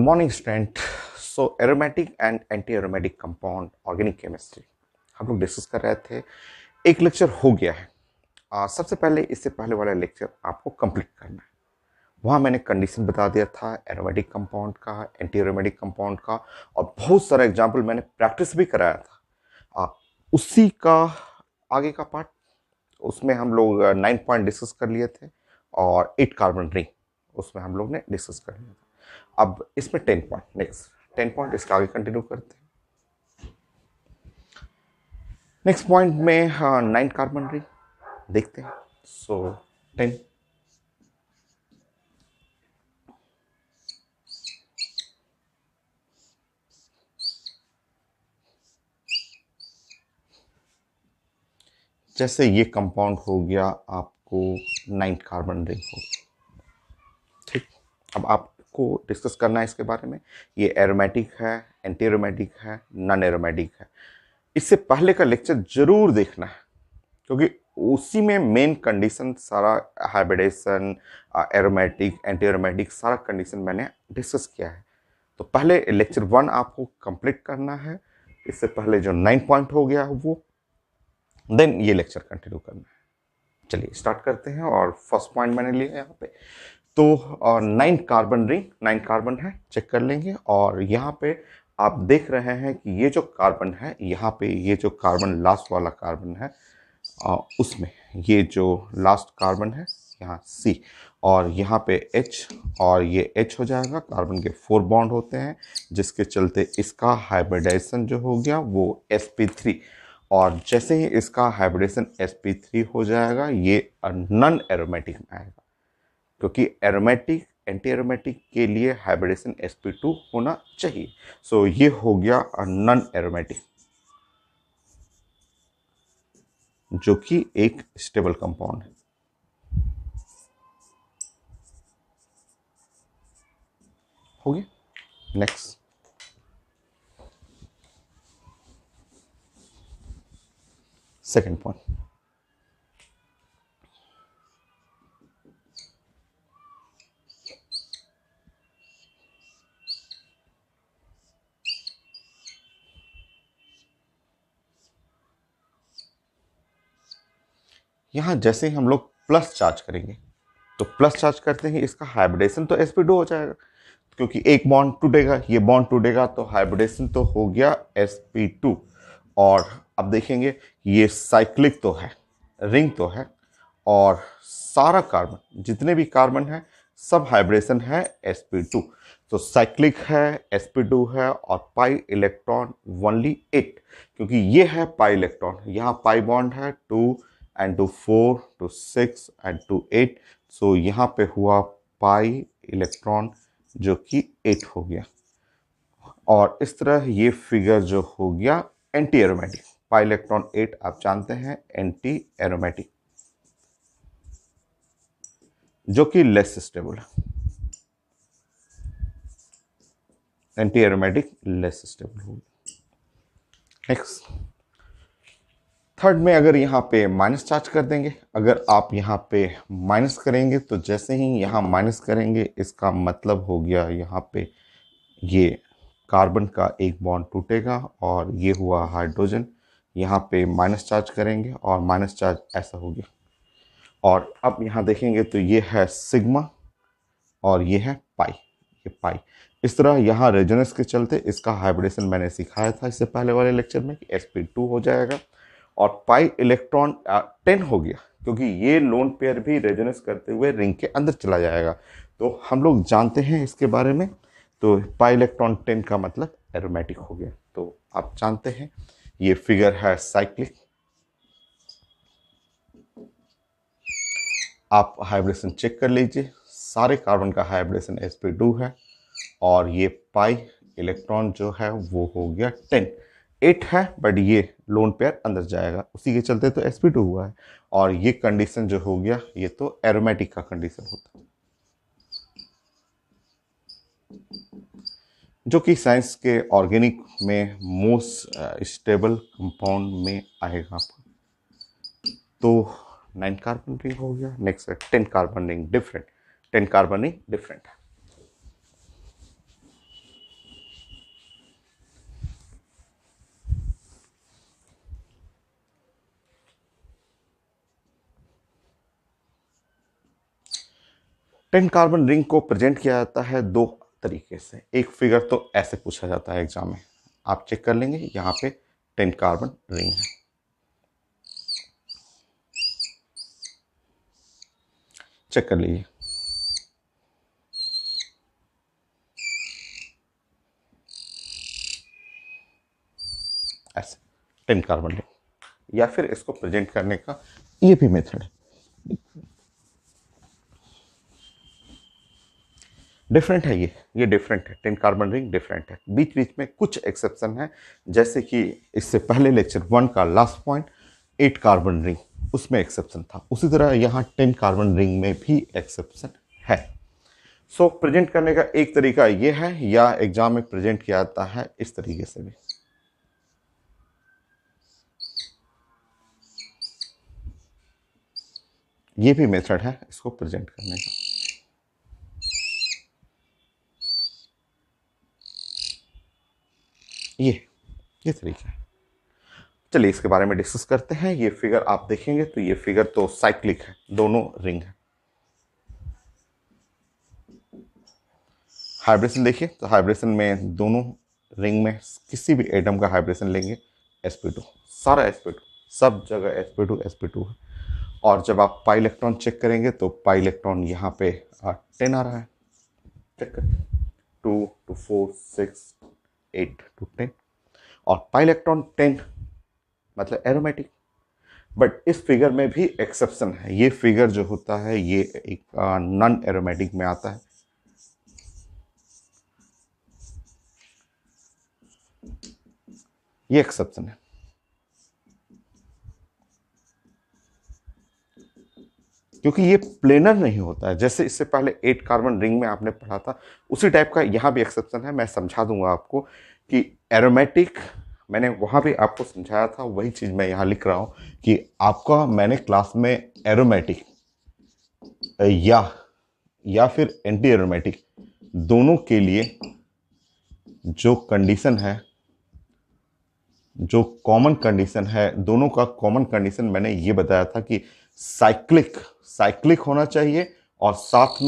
Morning student. So aromatic and anti aromatic compound organic chemistry हम लोग discuss कर रहे थे। एक लेक्चर हो गया है। सबसे पहले इससे पहले वाला लेक्चर आपको कंप्लीट करना है। वहाँ मैंने कंडीशन बता दिया था एरोमेटिक कंपाउंड का, एंटी एरोमेटिक कंपाउंड का, और बहुत सारा एग्जाम्पल मैंने प्रैक्टिस भी कराया था। उसी का आगे का पार्ट, उसमें हम लोग 9 पॉइंट डिस्कस कर लिए थे और 8 कार्बन रिंग उसमें हम लोग ने डिस्कस कर लिया था। अब इसमें 10 पॉइंट, नेक्स्ट 10 पॉइंट इसका आगे कंटिन्यू करते हैं। नेक्स्ट पॉइंट में 9 कार्बन रिंग देखते हैं। सो 10 जैसे ये कंपाउंड हो गया आपको 9 कार्बन रिंग हो गया। ठीक, अब आपको डिस्कस करना है इसके बारे में। ये एरोमेटिक है, एंटी एरोमेटिक है, नॉन एरोमेटिक है। इससे पहले का लेक्चर जरूर देखना है, क्योंकि उसी में मेन कंडीशन सारा हाइब्रिडेशन, एरोमेटिक, एंटी एरोमेटिक सारा कंडीशन मैंने डिस्कस किया है। तो पहले लेक्चर 1 आपको कंप्लीट करना है। इससे पहले जो 9 पॉइंट हो गया वो, देन ये लेक्चर कंटिन्यू करना है। चलिए स्टार्ट करते हैं। और फर्स्ट पॉइंट मैंने लिया यहाँ पे, तो 9 कार्बन रिंग, 9 कार्बन है, चेक कर लेंगे। और यहाँ पे आप देख रहे हैं कि ये जो कार्बन है, यहाँ पे ये जो कार्बन लास्ट वाला कार्बन है, उसमें ये जो लास्ट कार्बन है यहाँ C, और यहाँ पे H, और ये H हो जाएगा। कार्बन के 4 बॉन्ड होते हैं, जिसके चलते इसका हाइब्रिडाइजेशन जो हो गया वो sp3। और जैसे ही इसका हाइब्रिडेशन sp3 हो जाएगा, ये नॉन एरोमेटिक में आएगा, क्योंकि एरोमेटिक, एंटी एरोमेटिक के लिए हाइब्रिडेशन sp2 होना चाहिए। सो ये हो गया नॉन एरोमेटिक, जो कि एक स्टेबल कंपाउंड है। हो गया। Next, second point. यहां जैसे ही हम लोग प्लस चार्ज करेंगे, तो प्लस चार्ज करते ही इसका हाइब्रिडेशन तो sp2 हो जाएगा, क्योंकि एक बॉन्ड टूटेगा, ये बॉन्ड टूटेगा, तो हाइब्रिडेशन तो हो गया sp2। और अब देखेंगे ये साइक्लिक तो है, रिंग तो है, और सारा कार्बन, जितने भी कार्बन है, सब हाइब्रिडेशन है sp2। तो साइक्लिक है, sp2 है, और पाई इलेक्ट्रॉन ओनली 8, क्योंकि ये है पाई इलेक्ट्रॉन। यहाँ पाई बॉन्ड है 2 and to 4 to 6 and to 8। So यहाँ पे हुआ पाई इलेक्ट्रॉन, जो कि 8 हो गया। और इस तरह ये फिगर जो हो गया एंटी एरोमेटिक, पाई इलेक्ट्रॉन 8 आप जानते हैं एंटी एरोमेटिक, जो कि लेस स्टेबल है। एंटी एरोमेटिक लेस स्टेबल हो गया। नेक्स्ट, थर्ड में अगर यहाँ पे माइनस चार्ज कर देंगे, अगर आप यहाँ पे माइनस करेंगे, तो जैसे ही यहाँ माइनस करेंगे, इसका मतलब हो गया यहाँ पे ये कार्बन का एक बॉन्ड टूटेगा, और ये हुआ हाइड्रोजन। यहाँ पे माइनस चार्ज करेंगे और माइनस चार्ज ऐसा हो गया। और अब यहाँ देखेंगे तो ये है सिग्मा और ये है पाई, ये पाई। इस तरह यहाँ रेजोनेंस के चलते इसका हाइब्रिडेशन मैंने सिखाया था इससे पहले वाले लेक्चर में कि sp2 हो जाएगा, और पाई इलेक्ट्रॉन 10 हो गया, क्योंकि ये लोन पेयर भी रेजोनेंस करते हुए रिंग के अंदर चला जाएगा। तो हम लोग जानते हैं इसके बारे में। तो पाई इलेक्ट्रॉन 10 का मतलब एरोमेटिक हो गया। तो आप जानते हैं ये फिगर है साइक्लिक। आप हाइब्रिडेशन चेक कर लीजिए, सारे कार्बन का हाइब्रिडेशन sp2 है, और ये पाई इलेक्ट्रॉन जो है वो हो गया 10। 8 है, बट ये लोन पेयर अंदर जाएगा, उसी के चलते तो sp2 हुआ है। और ये कंडीशन जो हो गया, ये तो एरोमेटिक का कंडीशन होता है, जो कि साइंस के ऑर्गेनिक में मोस्ट स्टेबल कंपाउंड में आएगा आपको। तो 9 कार्बन रिंग हो गया। नेक्स्ट है 10 carbon ring different. 10 carbon ring different है। 10 कार्बन रिंग को प्रेजेंट किया जाता है दो तरीके से। एक फिगर तो ऐसे पूछा जाता है एग्जाम में, आप चेक कर लेंगे यहाँ पे 10 कार्बन रिंग है, चेक कर लीजिए ऐसे 10 कार्बन रिंग। या फिर इसको प्रेजेंट करने का ये भी मेथड है, डिफरेंट है ये डिफरेंट है। 10 कार्बन रिंग डिफरेंट है, बीच बीच में कुछ एक्सेप्शन है, जैसे कि इससे पहले लेक्चर 1 का लास्ट पॉइंट 8 कार्बन रिंग, उसमें एक्सेप्शन था, उसी तरह यहाँ 10 कार्बन रिंग में भी एक्सेप्शन है। सो प्रेजेंट करने का एक तरीका ये है, या एग्जाम में प्रेजेंट किया जाता है इस तरीके से भी। ये भी मेथड है इसको प्रेजेंट करने का। ये तरीका है। चलिए इसके बारे में डिस्कस करते हैं। ये फिगर आप देखेंगे तो ये फिगर तो साइक्लिक है, दोनों रिंग है। हाइब्रिडेशन देखिए तो हाइब्रिडेशन में दोनों रिंग में किसी भी एटम का हाइब्रिडेशन लेंगे sp2, सारा sp2, सब जगह sp2 है। और जब आप पाई इलेक्ट्रॉन चेक करेंगे तो पाई इलेक्ट्रॉन यहाँ पे 10 आ रहा है, चेक करें 2 to 4 6 8 to 10, और पाई इलेक्ट्रॉन 10 मतलब एरोमेटिक। बट इस फिगर में भी एक्सेप्शन है, ये फिगर जो होता है ये एक नॉन एरोमेटिक में आता है। ये एक्सेप्शन है, क्योंकि ये प्लेनर नहीं होता है। जैसे इससे पहले 8 कार्बन रिंग में आपने पढ़ा था, उसी टाइप का यहाँ भी एक्सेप्शन है। मैं समझा दूंगा आपको कि एरोमेटिक, मैंने वहाँ भी आपको समझाया था, वही चीज़ मैं यहाँ लिख रहा हूँ कि आपका मैंने क्लास में एरोमेटिक या फिर एंटी एरोमेटिक दोनों के लिए जो कंडीशन है, जो कॉमन कंडीशन है, दोनों का कॉमन कंडीशन मैंने ये बताया था कि साइक्लिक होना चाहिए और साथ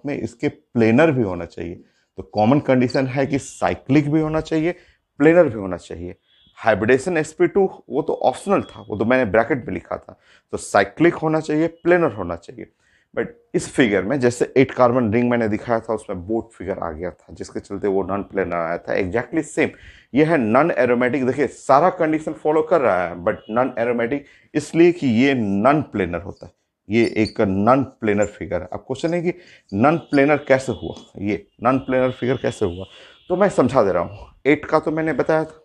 में इसके प्लेनर भी होना चाहिए। तो कॉमन कंडीशन है कि साइक्लिक भी होना चाहिए, प्लेनर भी होना चाहिए। हाइब्रिडेशन sp2 वो तो ऑप्शनल था, वो तो मैंने ब्रैकेट में लिखा था। तो साइक्लिक होना चाहिए, प्लेनर होना चाहिए। बट इस फिगर में जैसे 8 कार्बन रिंग मैंने दिखाया था, उसमें बोट फिगर आ गया था, जिसके चलते वो नॉन प्लेनर आया था। एग्जैक्टली सेम ये है नॉन एरोमेटिक। देखिए सारा कंडीशन फॉलो कर रहा है, बट नॉन एरोमेटिक इसलिए कि ये नॉन प्लेनर होता है। ये एक नॉन प्लेनर फिगर है। अब क्वेश्चन है कि नॉन प्लेनर कैसे हुआ, ये नॉन प्लेनर फिगर कैसे हुआ, तो मैं समझा दे रहा हूँ। 8 का तो मैंने बताया था,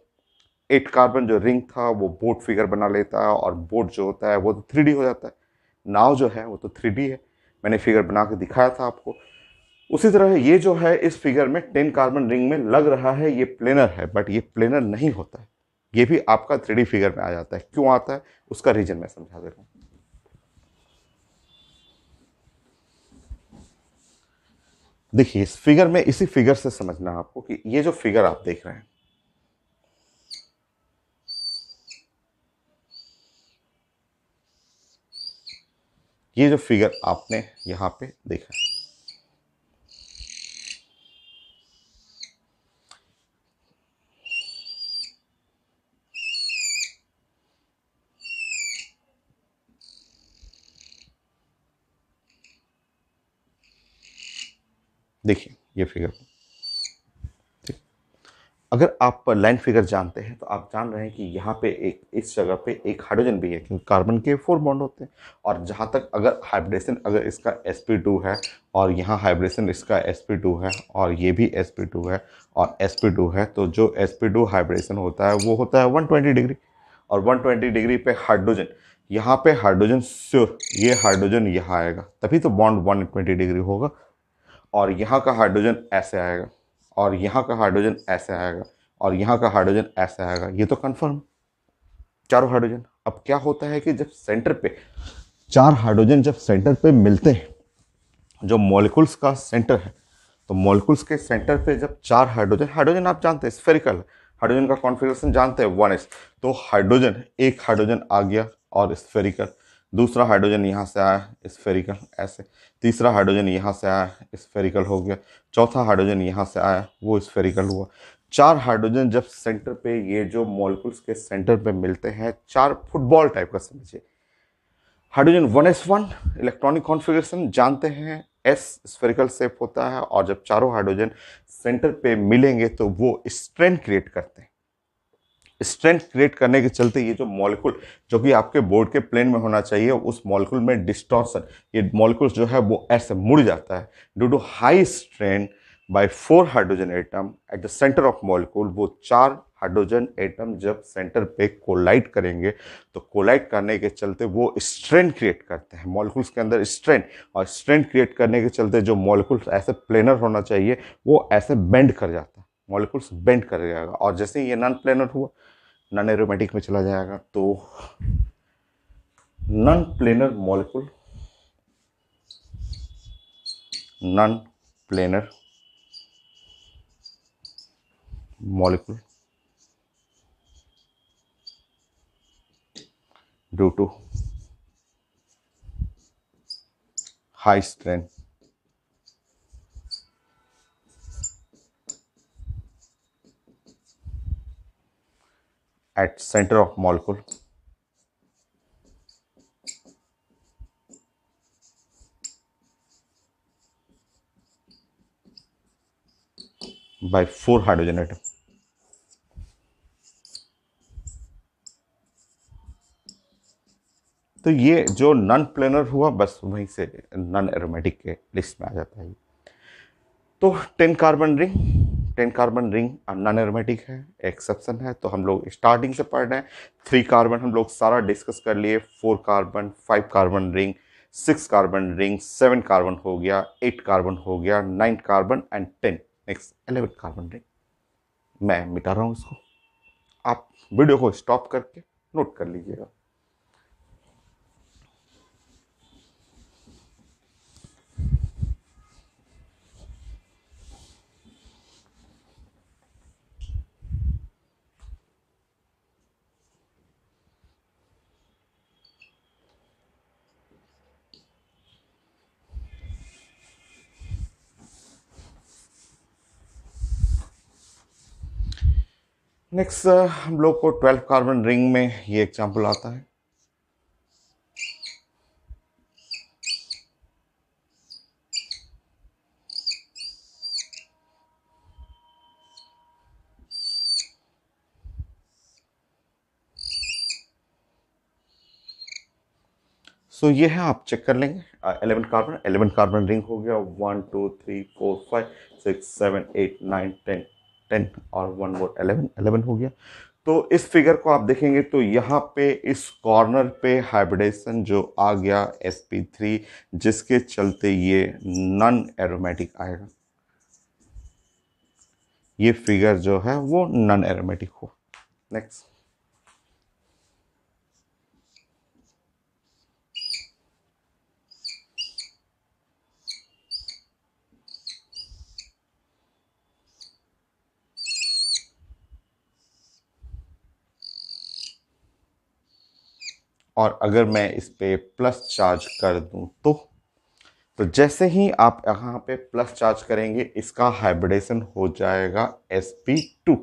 8 कार्बन जो रिंग था वो बोट फिगर बना लेता है, और बोट जो होता है वो तो 3D हो जाता है। नाव जो है वो तो 3D है, मैंने फिगर बना के दिखाया था आपको। उसी तरह ये जो है इस फिगर में 10 कार्बन रिंग में लग रहा है ये प्लेनर है, बट ये प्लेनर नहीं होता है। ये भी आपका 3D फिगर में आ जाता है। क्यों आता है उसका रीजन मैं समझा दे रहा हूँ। देखिए इस फिगर में, इसी फिगर से समझना आपको कि ये जो फिगर आप देख रहे हैं, ये जो फिगर आपने यहां पे देखा है, देखिए ये फिगर, ठीक। अगर आप लाइन फिगर जानते हैं तो आप जान रहे हैं कि यहाँ पे एक, इस जगह पे एक हाइड्रोजन भी है, क्योंकि कार्बन के 4 बॉन्ड होते हैं। और जहाँ तक अगर हाइब्रिडेशन, अगर इसका sp2 है और यहाँ हाइब्रिडेशन इसका sp2 है और ये भी sp2 है और sp2 है, तो जो sp2 हाइब्रिडेशन होता है वो होता है 120 डिग्री। और 120 डिग्री पे हाइड्रोजन, यहाँ पे हाइड्रोजन श्योर, ये हाइड्रोजन यहाँ आएगा, तभी तो बॉन्ड 120 डिग्री होगा। और यहाँ का हाइड्रोजन ऐसे आएगा, और यहाँ का हाइड्रोजन ऐसे आएगा, और यहाँ का हाइड्रोजन ऐसे आएगा। ये तो कंफर्म, चारों हाइड्रोजन। अब क्या होता है कि जब सेंटर पे 4 हाइड्रोजन जब सेंटर पे मिलते हैं, जो मॉलिक्यूल्स का सेंटर है, तो मॉलिक्यूल्स के सेंटर पे जब 4 हाइड्रोजन आप जानते हैं स्फेरिकल, हाइड्रोजन का कॉन्फ़िगरेशन जानते हैं 1s, तो हाइड्रोजन, एक हाइड्रोजन आ गया और स्फेरिकल, दूसरा हाइड्रोजन यहाँ से आया स्फेरिकल ऐसे, तीसरा हाइड्रोजन यहाँ से आया स्फेरिकल हो गया, चौथा हाइड्रोजन यहाँ से आया वो स्फेरिकल हुआ। चार हाइड्रोजन जब सेंटर पे, ये जो मॉलिक्यूल्स के सेंटर पे मिलते हैं, चार फुटबॉल टाइप का समझिए। हाइड्रोजन 1s1 इलेक्ट्रॉनिक कॉन्फ़िगरेशन जानते हैं, एस स्फेरिकल शेप होता है, और जब चारों हाइड्रोजन सेंटर पे मिलेंगे तो वो स्ट्रेन क्रिएट करते हैं। स्ट्रेंथ क्रिएट करने के चलते ये जो मॉलिक्यूल जो कि आपके बोर्ड के प्लेन में होना चाहिए, उस मॉलिक्यूल में डिस्टॉर्शन, ये मॉलिक्यूल जो है वो ऐसे मुड़ जाता है due to high strain by 4 hydrogen atom at the centre of molecule. वो 4 हाइड्रोजन एटम जब सेंटर पे कोलाइड करेंगे तो कोलाइड करने के चलते वो स्ट्रेन क्रिएट करते हैं मॉलिक्यूल्स के अंदर स्ट्रेन, और स्ट्रेन क्रिएट करने के चलते जो मॉलिक्यूल्स ऐसे प्लेनर होना चाहिए वो ऐसे बेंड कर जाता है, मॉलिक्यूल्स बेंड कर जाएगा, और जैसे ही ये नॉन प्लेनर हुआ नॉन एरोमेटिक में चला जाएगा। तो non planar molecule, non planar molecule due to high strain at center of molecule by 4 hydrogen atom। तो ये जो नॉन प्लेनर हुआ बस वहीं से नॉन एरोमेटिक के लिस्ट में आ जाता है। तो 10 carbon ring, 10 carbon ring non aromatic है, एक्सेप्शन है। तो हम लोग स्टार्टिंग से पढ़ रहे हैं। 3 कार्बन हम लोग सारा डिस्कस कर लिए, 4 carbon, 5 carbon ring, 6 carbon ring, 7 carbon हो गया, 8 कार्बन हो गया, 9 carbon and 10, next 11 carbon ring. मैं मिटा रहा हूँ इसको, आप वीडियो को स्टॉप करके नोट कर लीजिएगा। नेक्स्ट हम लोग को 12 कार्बन रिंग में ये एग्जांपल आता है। सो ये है, आप चेक कर लेंगे। 11 कार्बन, 11 कार्बन रिंग हो गया, 1 2 3 4 5 6 7 8 9 10, 10 और 1 मोर 11, 11 हो गया। तो इस फिगर को आप देखेंगे तो यहाँ पे इस कॉर्नर पे हाइब्रिडेशन जो आ गया sp3, जिसके चलते ये नॉन एरोमेटिक आएगा। ये फिगर जो है वो नॉन एरोमेटिक हो। नेक्स्ट, और अगर मैं इस पे प्लस चार्ज कर दूं तो जैसे ही आप यहाँ पे प्लस चार्ज करेंगे इसका हाइब्रिडेशन हो जाएगा sp2।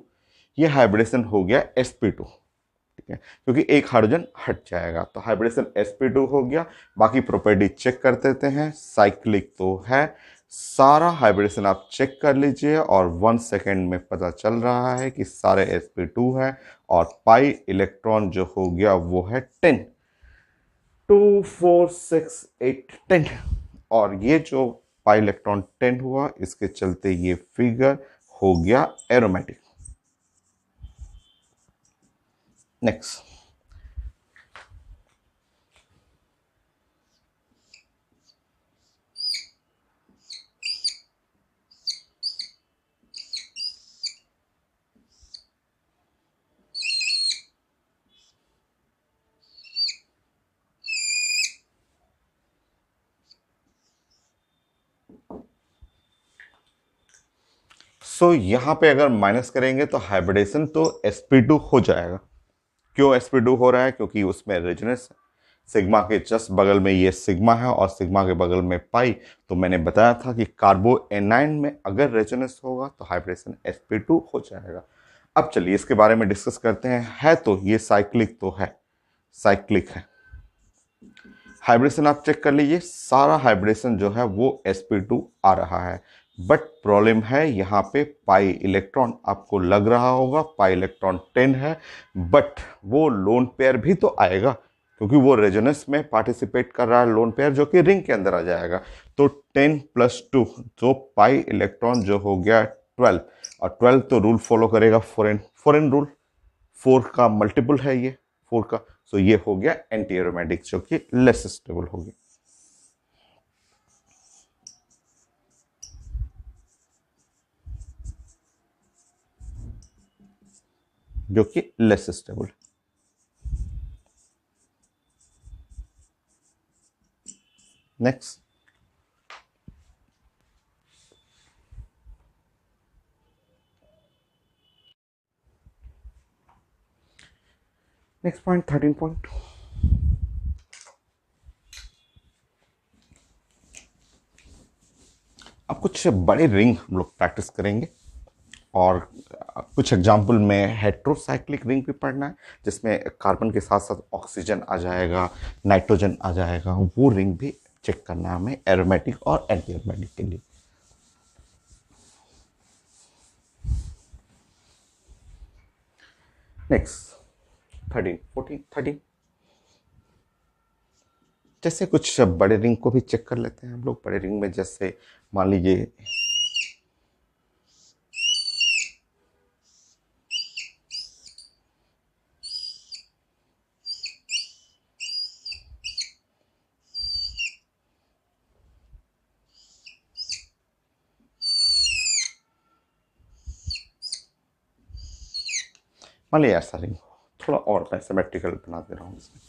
ये हाइब्रिडेशन हो गया sp2, ठीक है, क्योंकि एक हाइड्रोजन हट जाएगा। तो हाइब्रिडेशन sp2 हो गया। बाकी प्रॉपर्टी चेक कर देते हैं। साइक्लिक तो है, सारा हाइब्रिडेशन आप चेक कर लीजिए और 1 सेकेंड में पता चल रहा है कि सारे sp2 है, और पाई इलेक्ट्रॉन जो हो गया वो है 10, 2 4 6 8 10, और ये जो पाई इलेक्ट्रॉन 10 हुआ इसके चलते ये फिगर हो गया एरोमेटिक। नेक्स्ट, सो यहां पे अगर माइनस करेंगे तो हाइब्रिडेशन तो sp2 हो जाएगा। क्यों sp2 हो रहा है? क्योंकि उसमें रेजोनेंस है। सिग्मा के जस्ट बगल में ये सिग्मा है और सिग्मा के बगल में पाई। तो मैंने बताया था कि कार्बो एनाइन में अगर रेजोनेंस होगा तो हाइब्रिडेशन sp2 हो जाएगा। अब चलिए इसके बारे में डिस्कस करते हैं। है तो ये साइक्लिक तो है, साइक्लिक है। हाइब्रिडेशन आप चेक कर लीजिए, सारा हाइब्रिडेशन जो है वो sp2 आ रहा है। बट प्रॉब्लम है यहाँ पे पाई इलेक्ट्रॉन, आपको लग रहा होगा पाई इलेक्ट्रॉन 10 है, बट वो लोन पेयर भी तो आएगा क्योंकि वो रेजोनेंस में पार्टिसिपेट कर रहा है लोन पेयर जो कि रिंग के अंदर आ जाएगा। तो 10 + 2 तो पाई इलेक्ट्रॉन जो हो गया 12, और 12 तो रूल फॉलो करेगा फॉरेन रूल, 4 का मल्टीपल है ये 4 का। सो ये हो गया एंटी एरोमेटिक जो कि लेस स्टेबल होगी, जो कि less stable. Next next point 13 point. अब कुछ बड़े रिंग हम लोग प्रैक्टिस करेंगे और कुछ एग्जाम्पल में हेट्रोसाइक्लिक रिंग भी पढ़ना है जिसमें कार्बन के साथ साथ ऑक्सीजन आ जाएगा, नाइट्रोजन आ जाएगा। वो रिंग भी चेक करना है हमें एरोमेटिक और एंटी एरोमेटिक के लिए। नेक्स्ट 13 14 13। जैसे कुछ बड़े रिंग को भी चेक कर लेते हैं हम लोग। बड़े रिंग में जैसे मान लीजिए मान लीजिए ऐसा रिंग, थोड़ा और मैं सिमेट्रिकल बना दे रहा हूँ इसमें।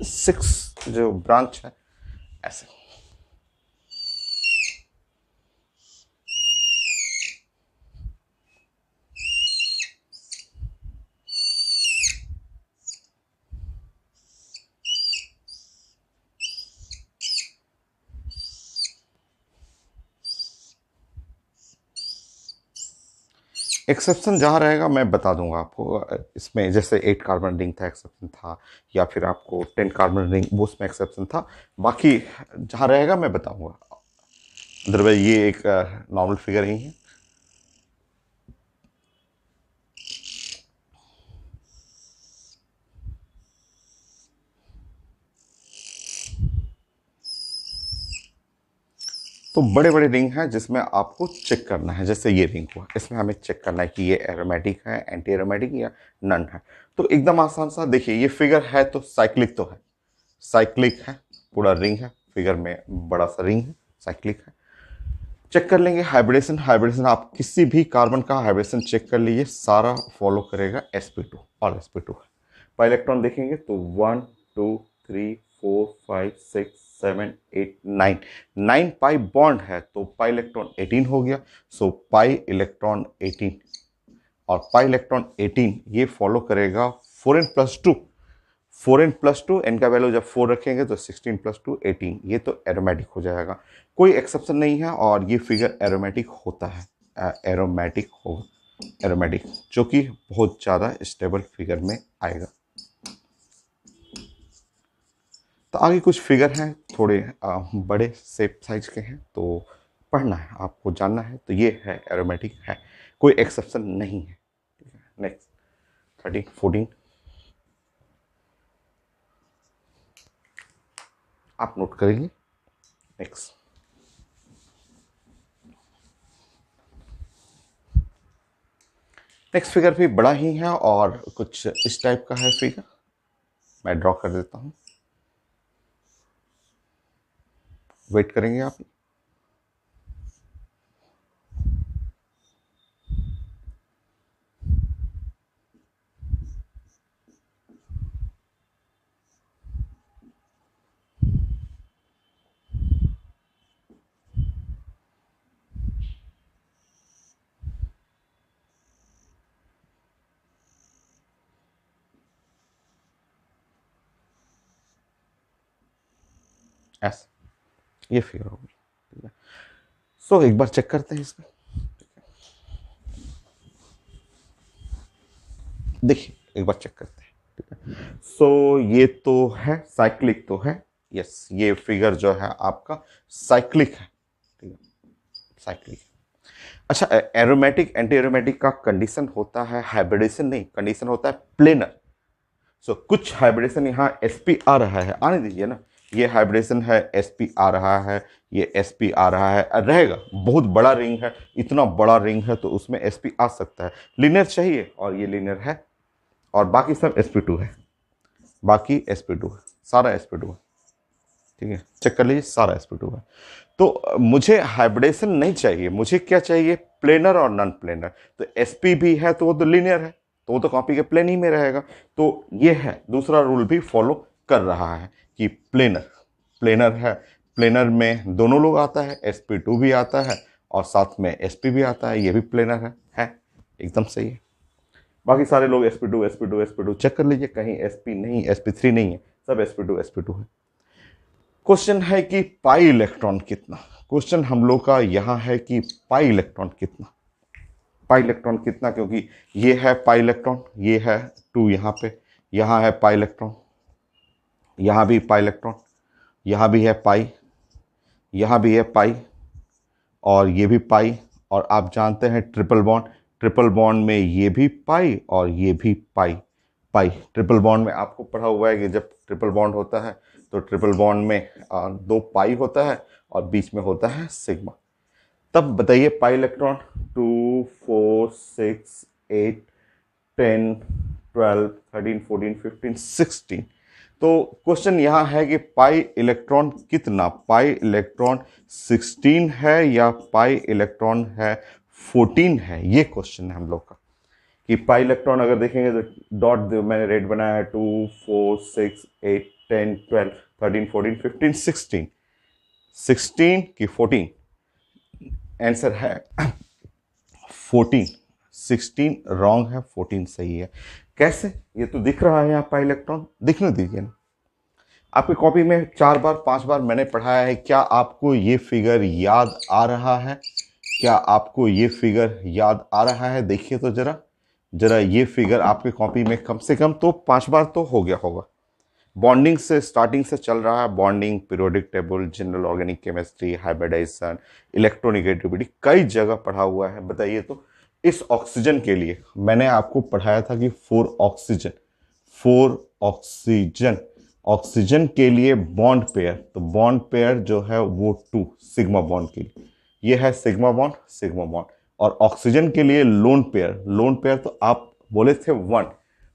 6 जो ब्रांच है ऐसे। एक्सेप्शन जहाँ रहेगा मैं बता दूंगा आपको। इसमें जैसे 8 कार्बन रिंग था एक्सेप्शन था, या फिर आपको 10 कार्बन रिंग वो उसमें एक्सेप्शन था। बाकी जहाँ रहेगा मैं बताऊंगा। अदरवाइज ये एक नॉर्मल फिगर ही है। तो बड़े बड़े रिंग हैं जिसमें आपको चेक करना है। जैसे ये रिंग हुआ, इसमें हमें चेक करना है कि ये एरोमेटिक है, एंटी एरोमेटिक या नन है। तो एकदम आसान सा देखिए, ये फिगर है तो साइक्लिक तो है, साइक्लिक है, पूरा रिंग है, फिगर में बड़ा सा रिंग है, साइक्लिक है। चेक कर लेंगे हाइब्रिडेशन। हाइब्रिडेशन आप किसी भी कार्बन का हाइब्रिडेशन चेक कर लीजिए, सारा फॉलो करेगा sp2, और sp2 है। पाई इलेक्ट्रॉन देखेंगे तो 1 2 3 4 5 6 7 8 9, 9 पाई बॉन्ड है तो पाई इलेक्ट्रॉन 18 हो गया। सो पाई इलेक्ट्रॉन 18, और पाई इलेक्ट्रॉन 18 ये फॉलो करेगा 4n+2। 4n+2, एन का वैल्यू जब 4 रखेंगे तो 16+2 18, ये तो एरोमेटिक हो जाएगा। कोई एक्सेप्शन नहीं है और ये फिगर एरोमेटिक होता है, एरोमेटिक होगा, एरोमेटिक जो कि बहुत ज़्यादा स्टेबल फिगर में आएगा। तो आगे कुछ फिगर हैं थोड़े बड़े सेप साइज के हैं, तो पढ़ना है आपको, जानना है। तो ये है एरोमेटिक है, कोई एक्सेप्शन नहीं है। नेक्स्ट 13 14 आप नोट करेंगे। नेक्स्ट नेक्स्ट फिगर भी बड़ा ही है और कुछ इस टाइप का है फिगर। मैं ड्रॉ कर देता हूँ, वेट करेंगे आप। ऐसा ये फिगर होगी, ठीक है। सो एक बार चेक करते हैं इसमें, देखिए एक बार चेक करते हैं, ठीक है। सो ये तो है साइक्लिक तो है, यस ये फिगर जो है आपका साइक्लिक है, ठीक है, साइक्लिक। अच्छा, एरोमेटिक एंटी एरोमेटिक का कंडीशन होता है हाइब्रिडेशन नहीं, कंडीशन होता है प्लेनर। सो कुछ हाइब्रिडेशन यहाँ sp आ रहा है, आने दीजिए ना, ये हाइब्रिडेशन है sp आ रहा है, ये sp आ रहा है, रहेगा, बहुत बड़ा रिंग है, इतना बड़ा रिंग है तो उसमें sp आ सकता है, लीनियर चाहिए और ये लीनियर है, और बाकी सब sp2 है, बाकी sp2 है, सारा sp2 है, ठीक है, चेक कर लीजिए सारा sp2 है। तो मुझे हाइब्रिडेशन नहीं चाहिए, मुझे क्या चाहिए, प्लेनर और नॉन प्लेनर। तो sp भी है तो वो तो लीनियर है, तो वो तो कॉपी के प्लेन ही में रहेगा। तो ये है दूसरा रूल भी फॉलो कर रहा है कि प्लेनर प्लेनर है, प्लेनर में दोनों लोग आता है, sp2 भी आता है और साथ में sp भी आता है, ये भी प्लेनर है एकदम सही है। बाकी सारे लोग sp2 sp2 sp2 चेक कर लीजिए, कहीं sp नहीं sp3 नहीं है, सब sp2 है। क्वेश्चन है कि पाई इलेक्ट्रॉन कितना, क्वेश्चन हम लोग का यहाँ है कि पाई इलेक्ट्रॉन कितना, पाई इलेक्ट्रॉन कितना, क्योंकि ये है पाई इलेक्ट्रॉन, ये है 2 यहाँ पे, यहाँ है पाई इलेक्ट्रॉन, यहाँ भी पाई इलेक्ट्रॉन, यहाँ भी है पाई, यहाँ भी है पाई, और ये भी पाई, और आप जानते हैं ट्रिपल बॉन्ड में ये भी पाई और ये भी पाई, पाई ट्रिपल बॉन्ड में आपको पढ़ा हुआ है कि जब ट्रिपल बॉन्ड होता है तो ट्रिपल बॉन्ड में 2 पाई होता है और बीच में होता है सिग्मा। तब बताइए पाई इलेक्ट्रॉन 2 4 6 8 10 12 13 14 15 16। तो क्वेश्चन यहाँ है कि पाई इलेक्ट्रॉन कितना, पाई इलेक्ट्रॉन 16 है या पाई इलेक्ट्रॉन है 14 है, ये क्वेश्चन है हम लोग का। कि पाई इलेक्ट्रॉन अगर देखेंगे तो डॉट मैंने रेड बनाया है 2 4 6 8 10 12 13 14 15 16, 16 की 14, आंसर है 14, 16 रॉन्ग है, 14 सही है। कैसे, ये तो दिख रहा है यहाँ पाई इलेक्ट्रॉन, दिखने दीजिए ना, आपकी कॉपी में 4 बार 5 बार मैंने पढ़ाया है, क्या आपको ये फिगर याद आ रहा है, क्या आपको ये फिगर याद आ रहा है, देखिए तो जरा ये फिगर आपके कॉपी में कम से कम तो 5 बार तो हो गया होगा। बॉन्डिंग से स्टार्टिंग से चल रहा है, bonding, periodic table, general organic chemistry, hybridisation, electronegativity, कई जगह पढ़ा हुआ है। बताइए तो इस ऑक्सीजन के लिए मैंने आपको पढ़ाया था कि 4 ऑक्सीजन, ऑक्सीजन के लिए बॉन्ड पेयर, तो बॉन्ड पेयर जो है वो 2 सिग्मा बॉन्ड के लिए, ये है सिग्मा बॉन्ड, और ऑक्सीजन के लिए लोन पेयर तो आप बोले थे 1,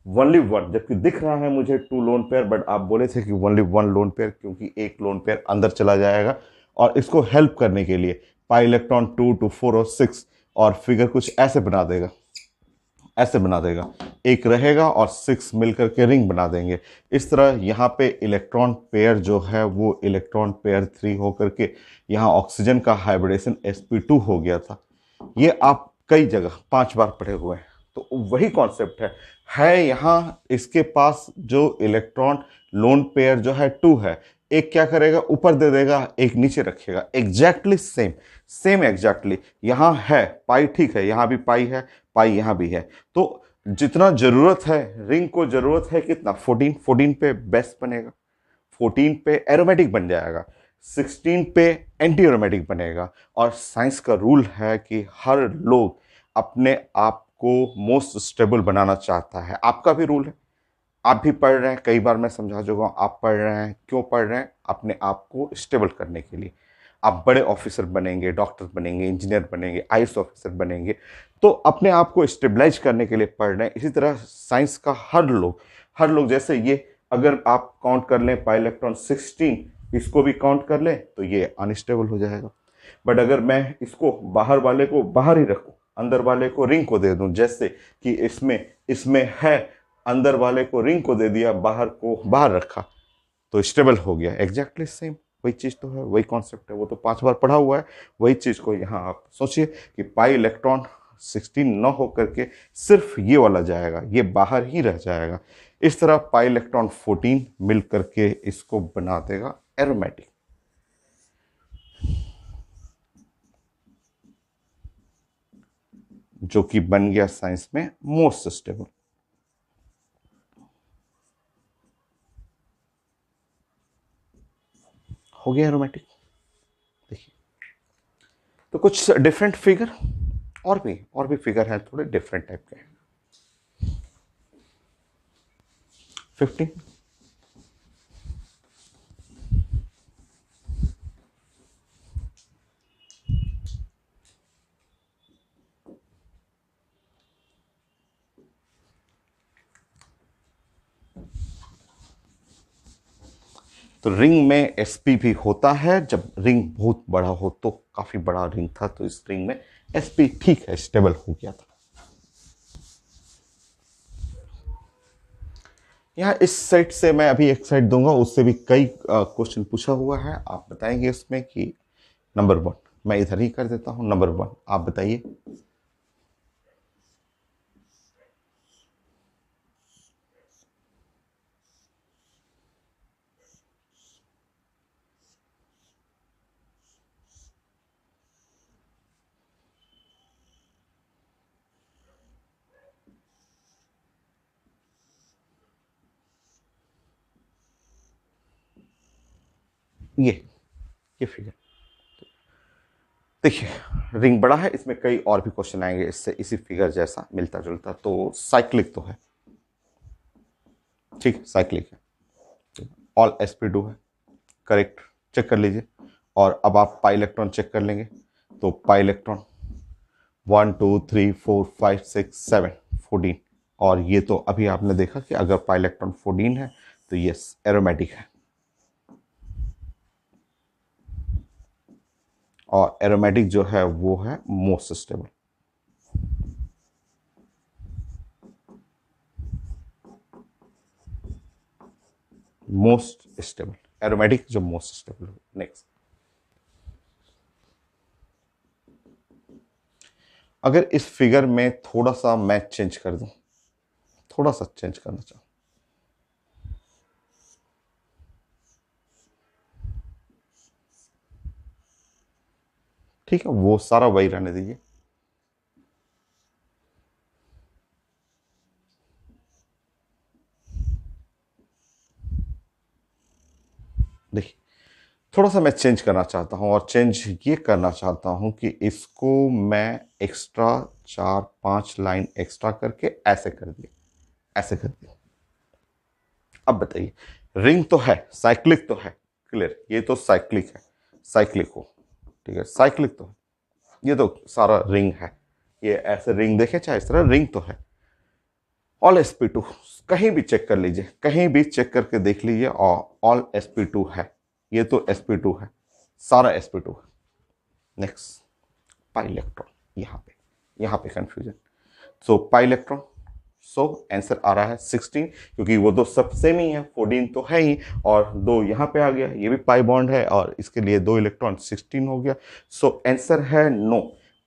ओनली 1, जबकि दिख रहा है मुझे 2 लोन पेयर, बट आप बोले थे कि ओनली 1 लोन पेयर, क्योंकि एक लोन पेयर अंदर चला जाएगा। और इसको हेल्प करने के लिए पाई इलेक्ट्रॉन 2 to 4 और 6, और फिगर कुछ ऐसे बना देगा, एक रहेगा और 6 मिलकर के रिंग बना देंगे। इस तरह यहाँ पे इलेक्ट्रॉन पेयर जो है वो इलेक्ट्रॉन पेयर 3 होकर के यहाँ ऑक्सीजन का हाइब्रिडेशन sp2 हो गया था। ये आप कई जगह 5 बार पढ़े हुए हैं, तो वही कॉन्सेप्ट है यहाँ इसके पास जो इलेक्ट्रॉन लोन पेयर जो है 2 है, एक क्या करेगा ऊपर दे देगा, एक नीचे रखेगा, एग्जैक्टली सेम एग्जैक्टली यहाँ है पाई, ठीक है, यहाँ भी पाई है, पाई यहाँ भी है, तो जितना जरूरत है रिंग को, जरूरत है कितना 14 पे बेस बनेगा, 14 पे एरोमेटिक बन जाएगा, 16 पे एंटी एरोमेटिक बनेगा। और साइंस का रूल है कि हर लोग अपने आप को मोस्ट स्टेबल बनाना चाहता है, आपका भी रूल है, आप भी पढ़ रहे हैं, कई बार मैं समझा चुका हूँ, आप पढ़ रहे हैं, क्यों पढ़ रहे हैं, अपने आप को स्टेबल करने के लिए। आप बड़े ऑफिसर बनेंगे, डॉक्टर बनेंगे, इंजीनियर बनेंगे, आईएएस ऑफिसर बनेंगे, तो अपने आप को स्टेबलाइज करने के लिए पढ़ रहे हैं। इसी तरह साइंस का हर लोग जैसे ये अगर आप काउंट कर लें पाई इलेक्ट्रॉन 16, इसको भी काउंट कर लें तो ये अनस्टेबल हो जाएगा। बट अगर मैं इसको बाहर वाले को बाहर ही रखूं, अंदर वाले को रिंग को दे दूं, जैसे कि इसमें है, अंदर वाले को रिंग को दे दिया, बाहर को बाहर रखा, तो स्टेबल हो गया। एग्जैक्टली सेम वही चीज़ तो है, वही कॉन्सेप्ट है, वो तो 5 बार पढ़ा हुआ है, वही चीज़ को यहाँ आप सोचिए कि पाई इलेक्ट्रॉन 16 न हो करके सिर्फ ये वाला जाएगा, ये बाहर ही रह जाएगा। इस तरह पाई इलेक्ट्रॉन 14 मिल करके इसको बना देगा एरोमेटिक। जो कि बन गया साइंस में मोस्ट स्टेबल। हो गया एरोमेटिक। देखिए, तो कुछ डिफरेंट फिगर और भी फिगर है, थोड़े डिफरेंट टाइप के। 15, तो रिंग में sp भी होता है। जब रिंग बहुत बड़ा हो, तो काफी बड़ा रिंग था, तो इस रिंग में sp ठीक है, स्टेबल हो गया था। यहाँ इस साइड से मैं अभी एक साइड दूंगा, उससे भी कई क्वेश्चन पूछा हुआ है। आप बताएंगे इसमें कि नंबर 1, मैं इधर ही कर देता हूं। नंबर 1 आप बताइए। ये फिगर देखिए, रिंग बड़ा है, इसमें कई और भी क्वेश्चन आएंगे इससे इसी फिगर जैसा मिलता जुलता। तो साइक्लिक तो है, ठीक, साइक्लिक है। ऑल sp2 है, करेक्ट, चेक कर लीजिए। और अब आप पाई इलेक्ट्रॉन चेक कर लेंगे, तो पाई इलेक्ट्रॉन 1 2 3 4 5 6 7 14। और ये तो अभी आपने देखा कि अगर पाई इलेक्ट्रॉन 14 है तो यस एरोमेटिक है। और एरोमेटिक जो है वो है most stable. Most stable aromatic जो मोस्ट स्टेबल है। नेक्स्ट, अगर इस फिगर में थोड़ा सा मैं चेंज कर दूं, थोड़ा सा चेंज करना चाहूं, ठीक है, वो सारा वही रहने दीजिए। देखिए, थोड़ा सा मैं चेंज करना चाहता हूं, और चेंज ये करना चाहता हूं कि इसको मैं एक्स्ट्रा 4-5 लाइन एक्स्ट्रा करके ऐसे कर दिया, ऐसे कर दिया। अब बताइए, रिंग तो है, साइक्लिक तो है, क्लियर, ये तो साइक्लिक है, साइक्लिक हो, ठीक है, साइक्लिक तो है, ये तो सारा रिंग है। ये ऐसे रिंग देखे चाहे इस तरह, रिंग तो है। ऑल sp2 कहीं भी चेक कर लीजिए, कहीं भी चेक करके देख लीजिए, और ऑल sp2 है, ये तो sp2 है, सारा sp2 है। नेक्स्ट, पाई इलेक्ट्रॉन, यहाँ पे कंफ्यूजन। सो पाई इलेक्ट्रॉन, सो आंसर आ रहा है 16, क्योंकि वो तो सब सेम ही है, 14 तो है ही, और 2 यहाँ पे आ गया, ये भी पाई बॉन्ड है, और इसके लिए 2 इलेक्ट्रॉन 16 हो गया। सो आंसर है no,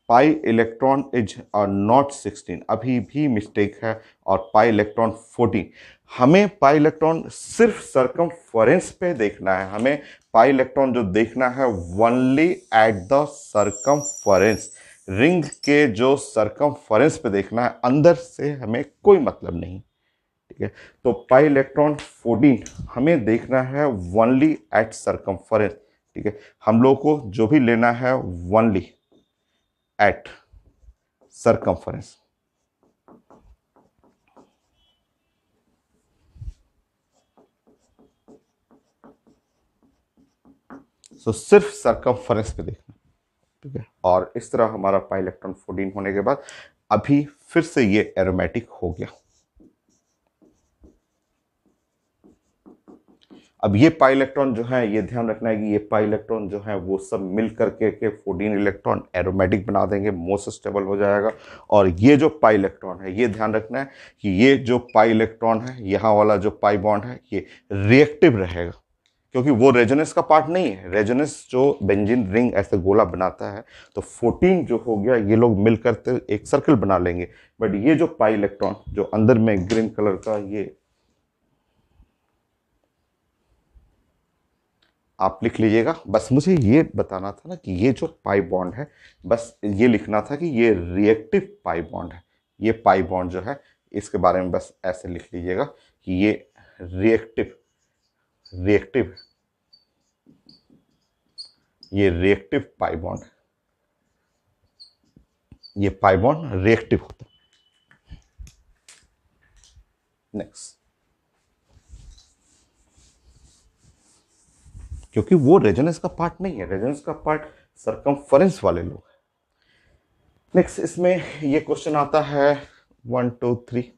pi electron is not 16, अभी भी मिस्टेक है, और पाई इलेक्ट्रॉन 14। हमें पाई इलेक्ट्रॉन सिर्फ सरकमफरेंस पे देखना है, हमें पाई इलेक्ट्रॉन जो देखना है only at the circumference, ring के जो सरकमफरेंस पे देखना है, अंदर से हमें कोई मतलब नहीं, ठीक है। तो पाई इलेक्ट्रॉन 14 हमें देखना है ओनली एट सरकमफरेंस, ठीक है। हम लोग को जो भी लेना है ओनली एट सरकमफरेंस। सो सिर्फ सरकमफरेंस पे देखना, ठीक है। और इस तरह हमारा पाई इलेक्ट्रॉन 14 होने के बाद अभी फिर से ये एरोमेटिक हो गया। अब ये पाई इलेक्ट्रॉन जो है, ये ध्यान रखना है कि ये पाई इलेक्ट्रॉन जो है वो सब मिल करके के 14 इलेक्ट्रॉन एरोमेटिक बना देंगे, मोस्ट स्टेबल हो जाएगा। और ये जो पाई इलेक्ट्रॉन है, ये ध्यान रखना है कि ये जो पाई इलेक्ट्रॉन है, यहाँ वाला जो पाई बॉन्ड है, ये रिएक्टिव रहेगा, क्योंकि वो रेजोनेंस का पार्ट नहीं है। रेजोनेंस जो बेंजीन रिंग ऐसे गोला बनाता है, तो 14 जो हो गया, ये लोग मिलकर एक सर्कल बना लेंगे। बट ये जो पाई इलेक्ट्रॉन जो अंदर में ग्रीन कलर का, आप लिख लीजिएगा। बस मुझे ये बताना था ना कि ये जो पाई बॉन्ड है, बस ये लिखना था कि ये रिएक्टिव पाई बॉन्ड है। ये पाई बॉन्ड जो है इसके बारे में बस ऐसे लिख लीजिएगा कि ये रिएक्टिव रिएक्टिव ये रिएक्टिव पाई बॉन्ड, ये पाई बॉन्ड रिएक्टिव होता है। नेक्स्ट, क्योंकि वो रेजोनेंस का पार्ट नहीं है, रेजोनेंस का पार्ट सरकमफरेंस वाले लोग हैं। नेक्स्ट, इसमें ये क्वेश्चन आता है 1 2 3।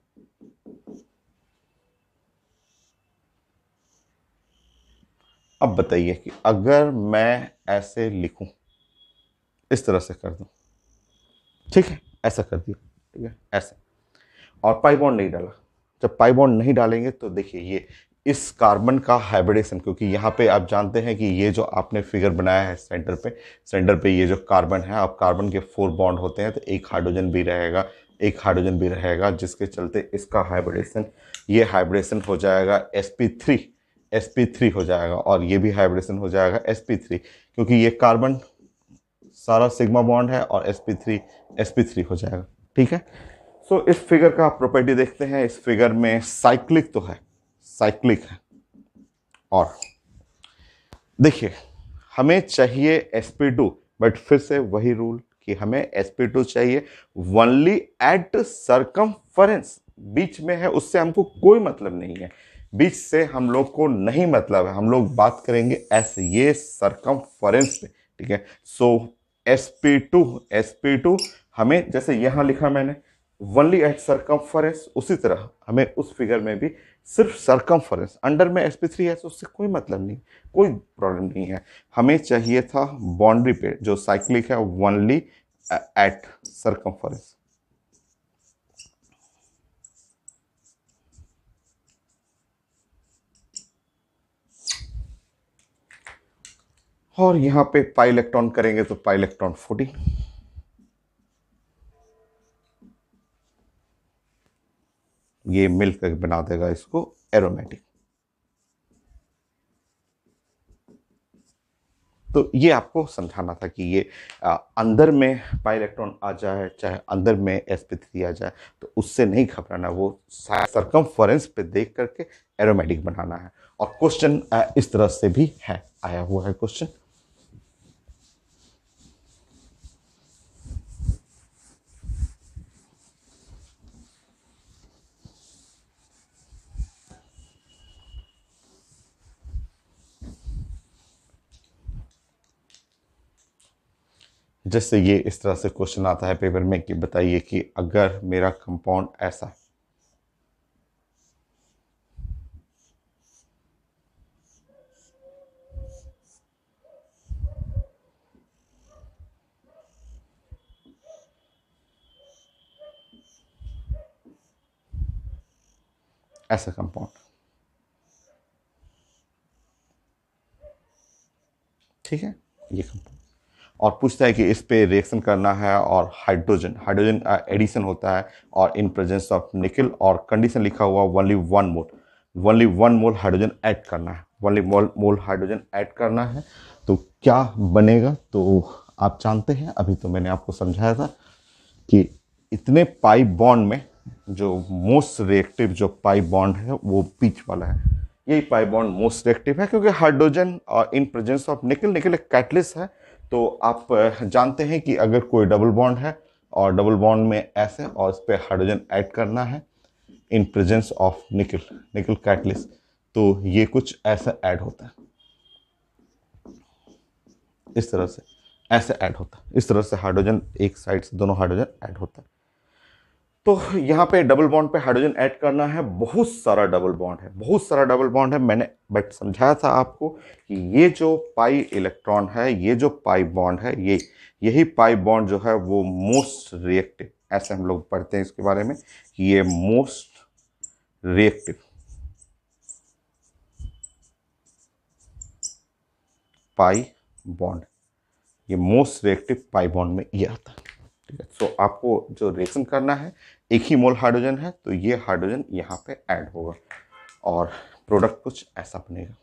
अब बताइए कि अगर मैं ऐसे लिखूं, इस तरह से कर दूं, ठीक है, ऐसा कर दिया, ठीक है, ऐसे, और पाई बॉन्ड नहीं डाला। जब पाई बॉन्ड नहीं डालेंगे तो देखिए ये इस कार्बन का हाइब्रिडेशन, क्योंकि यहाँ पे आप जानते हैं कि ये जो आपने फिगर बनाया है सेंटर पे ये जो कार्बन है, अब कार्बन के 4 बॉन्ड होते हैं, तो एक हाइड्रोजन भी रहेगा, एक हाइड्रोजन भी रहेगा, जिसके चलते इसका हाइब्रिडेशन, ये हाइब्रिडेशन हो जाएगा sp3 हो जाएगा, और ये भी हाइब्रिडेशन हो जाएगा sp3, क्योंकि ये कार्बन सारा सिग्मा बॉन्ड है और sp3 हो जाएगा, ठीक है। सो इस फिगर का प्रॉपर्टी देखते हैं। इस फिगर में साइक्लिक तो है, साइक्लिक है, और देखिए हमें चाहिए sp2, बट फिर से वही रूल कि हमें sp2 चाहिए ओनली एट सरकमफरेंस, बीच में है उससे हमको कोई मतलब नहीं है, बीच से हम लोग को नहीं मतलब है, हम लोग बात करेंगे ऐसे ये सरकमफरेंस पे, ठीक है। सो sp2 हमें, जैसे यहां लिखा मैंने ओनली एट सरकमफरेंस, उसी तरह हमें उस फिगर में भी सिर्फ सरकमफरेंस, अंडर में sp3 है तो उससे कोई मतलब नहीं, कोई प्रॉब्लम नहीं है। हमें चाहिए था बाउंड्री पे जो साइक्लिक है ओनली एट सरकमफरेंस, और यहां पे पाई इलेक्ट्रॉन करेंगे तो पाई इलेक्ट्रॉन 40, ये मिलकर बना देगा इसको एरोमेटिक। तो ये आपको समझाना था कि ये अंदर में पाई इलेक्ट्रॉन आ जाए, चाहे अंदर में sp3 आ जाए, तो उससे नहीं घबराना, वो सरकमफरेंस पे देख करके एरोमेटिक बनाना है। और क्वेश्चन इस तरह से भी है, आया हुआ है क्वेश्चन। जैसे ये इस तरह से क्वेश्चन आता है पेपर में कि बताइए कि अगर मेरा कंपाउंड ऐसा, ऐसा कंपाउंड, ठीक है, ये कंपाउंड, और पूछता है कि इस पे रिएक्शन करना है और हाइड्रोजन हाइड्रोजन एडिशन होता है और इन प्रेजेंस ऑफ निकल, और कंडीशन लिखा हुआ ओनली 1 मोल हाइड्रोजन ऐड करना है, ओनली मोल हाइड्रोजन ऐड करना है। तो क्या बनेगा, तो आप जानते हैं, अभी तो मैंने आपको समझाया था कि इतने पाई बॉन्ड में जो मोस्ट रिएक्टिव जो पाई बॉन्ड है वो बीच वाला है, यही पाई बॉन्ड मोस्ट रिएक्टिव है, क्योंकि हाइड्रोजन और इन प्रेजेंस ऑफ निकल, निकल एक कैटलिस्ट है। तो आप जानते हैं कि अगर कोई डबल बॉन्ड है और डबल बॉन्ड में ऐसे और इस पर हाइड्रोजन ऐड करना है इन प्रेजेंस ऑफ निकल, निकल कैटलिस्ट, तो ये कुछ ऐसा ऐड होता है, इस तरह से ऐसे ऐड होता है, इस तरह से हाइड्रोजन एक साइड से दोनों हाइड्रोजन ऐड होता है। तो यहाँ पे डबल बॉन्ड पे हाइड्रोजन ऐड करना है, बहुत सारा डबल बॉन्ड है, बहुत सारा डबल बॉन्ड है। मैंने बट समझाया था आपको कि ये जो पाई इलेक्ट्रॉन है, ये जो पाई बॉन्ड है, यही पाई बॉन्ड जो है वो मोस्ट रिएक्टिव, ऐसे हम लोग पढ़ते हैं इसके बारे में कि ये मोस्ट रिएक्टिव पाई बॉन्ड, ये मोस्ट रिएक्टिव पाई बॉन्ड में ये आता है, ठीक है। तो आपको जो रिएक्शन करना है, एक ही मोल हाइड्रोजन है तो ये हाइड्रोजन यहाँ पे ऐड होगा और प्रोडक्ट कुछ ऐसा बनेगा।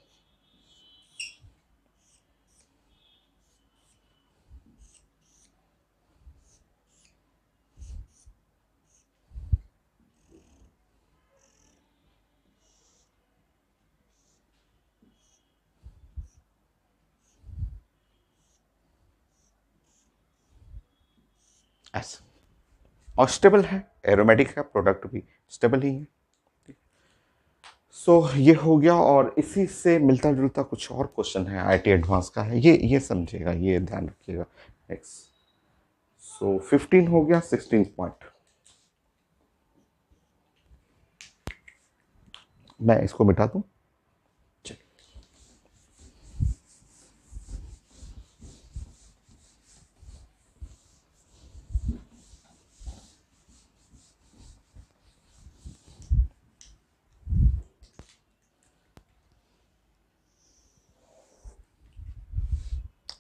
ऐसे, और स्टेबल है, एरोमेटिक है, प्रोडक्ट भी स्टेबल ही है। सो ये हो गया, और इसी से मिलता जुलता कुछ और क्वेश्चन है आईटी एडवांस का है, ये समझिएगा, ये ध्यान रखिएगा। नेक्स्ट, सो 15 हो गया, 16 पॉइंट। मैं इसको मिटा दूं।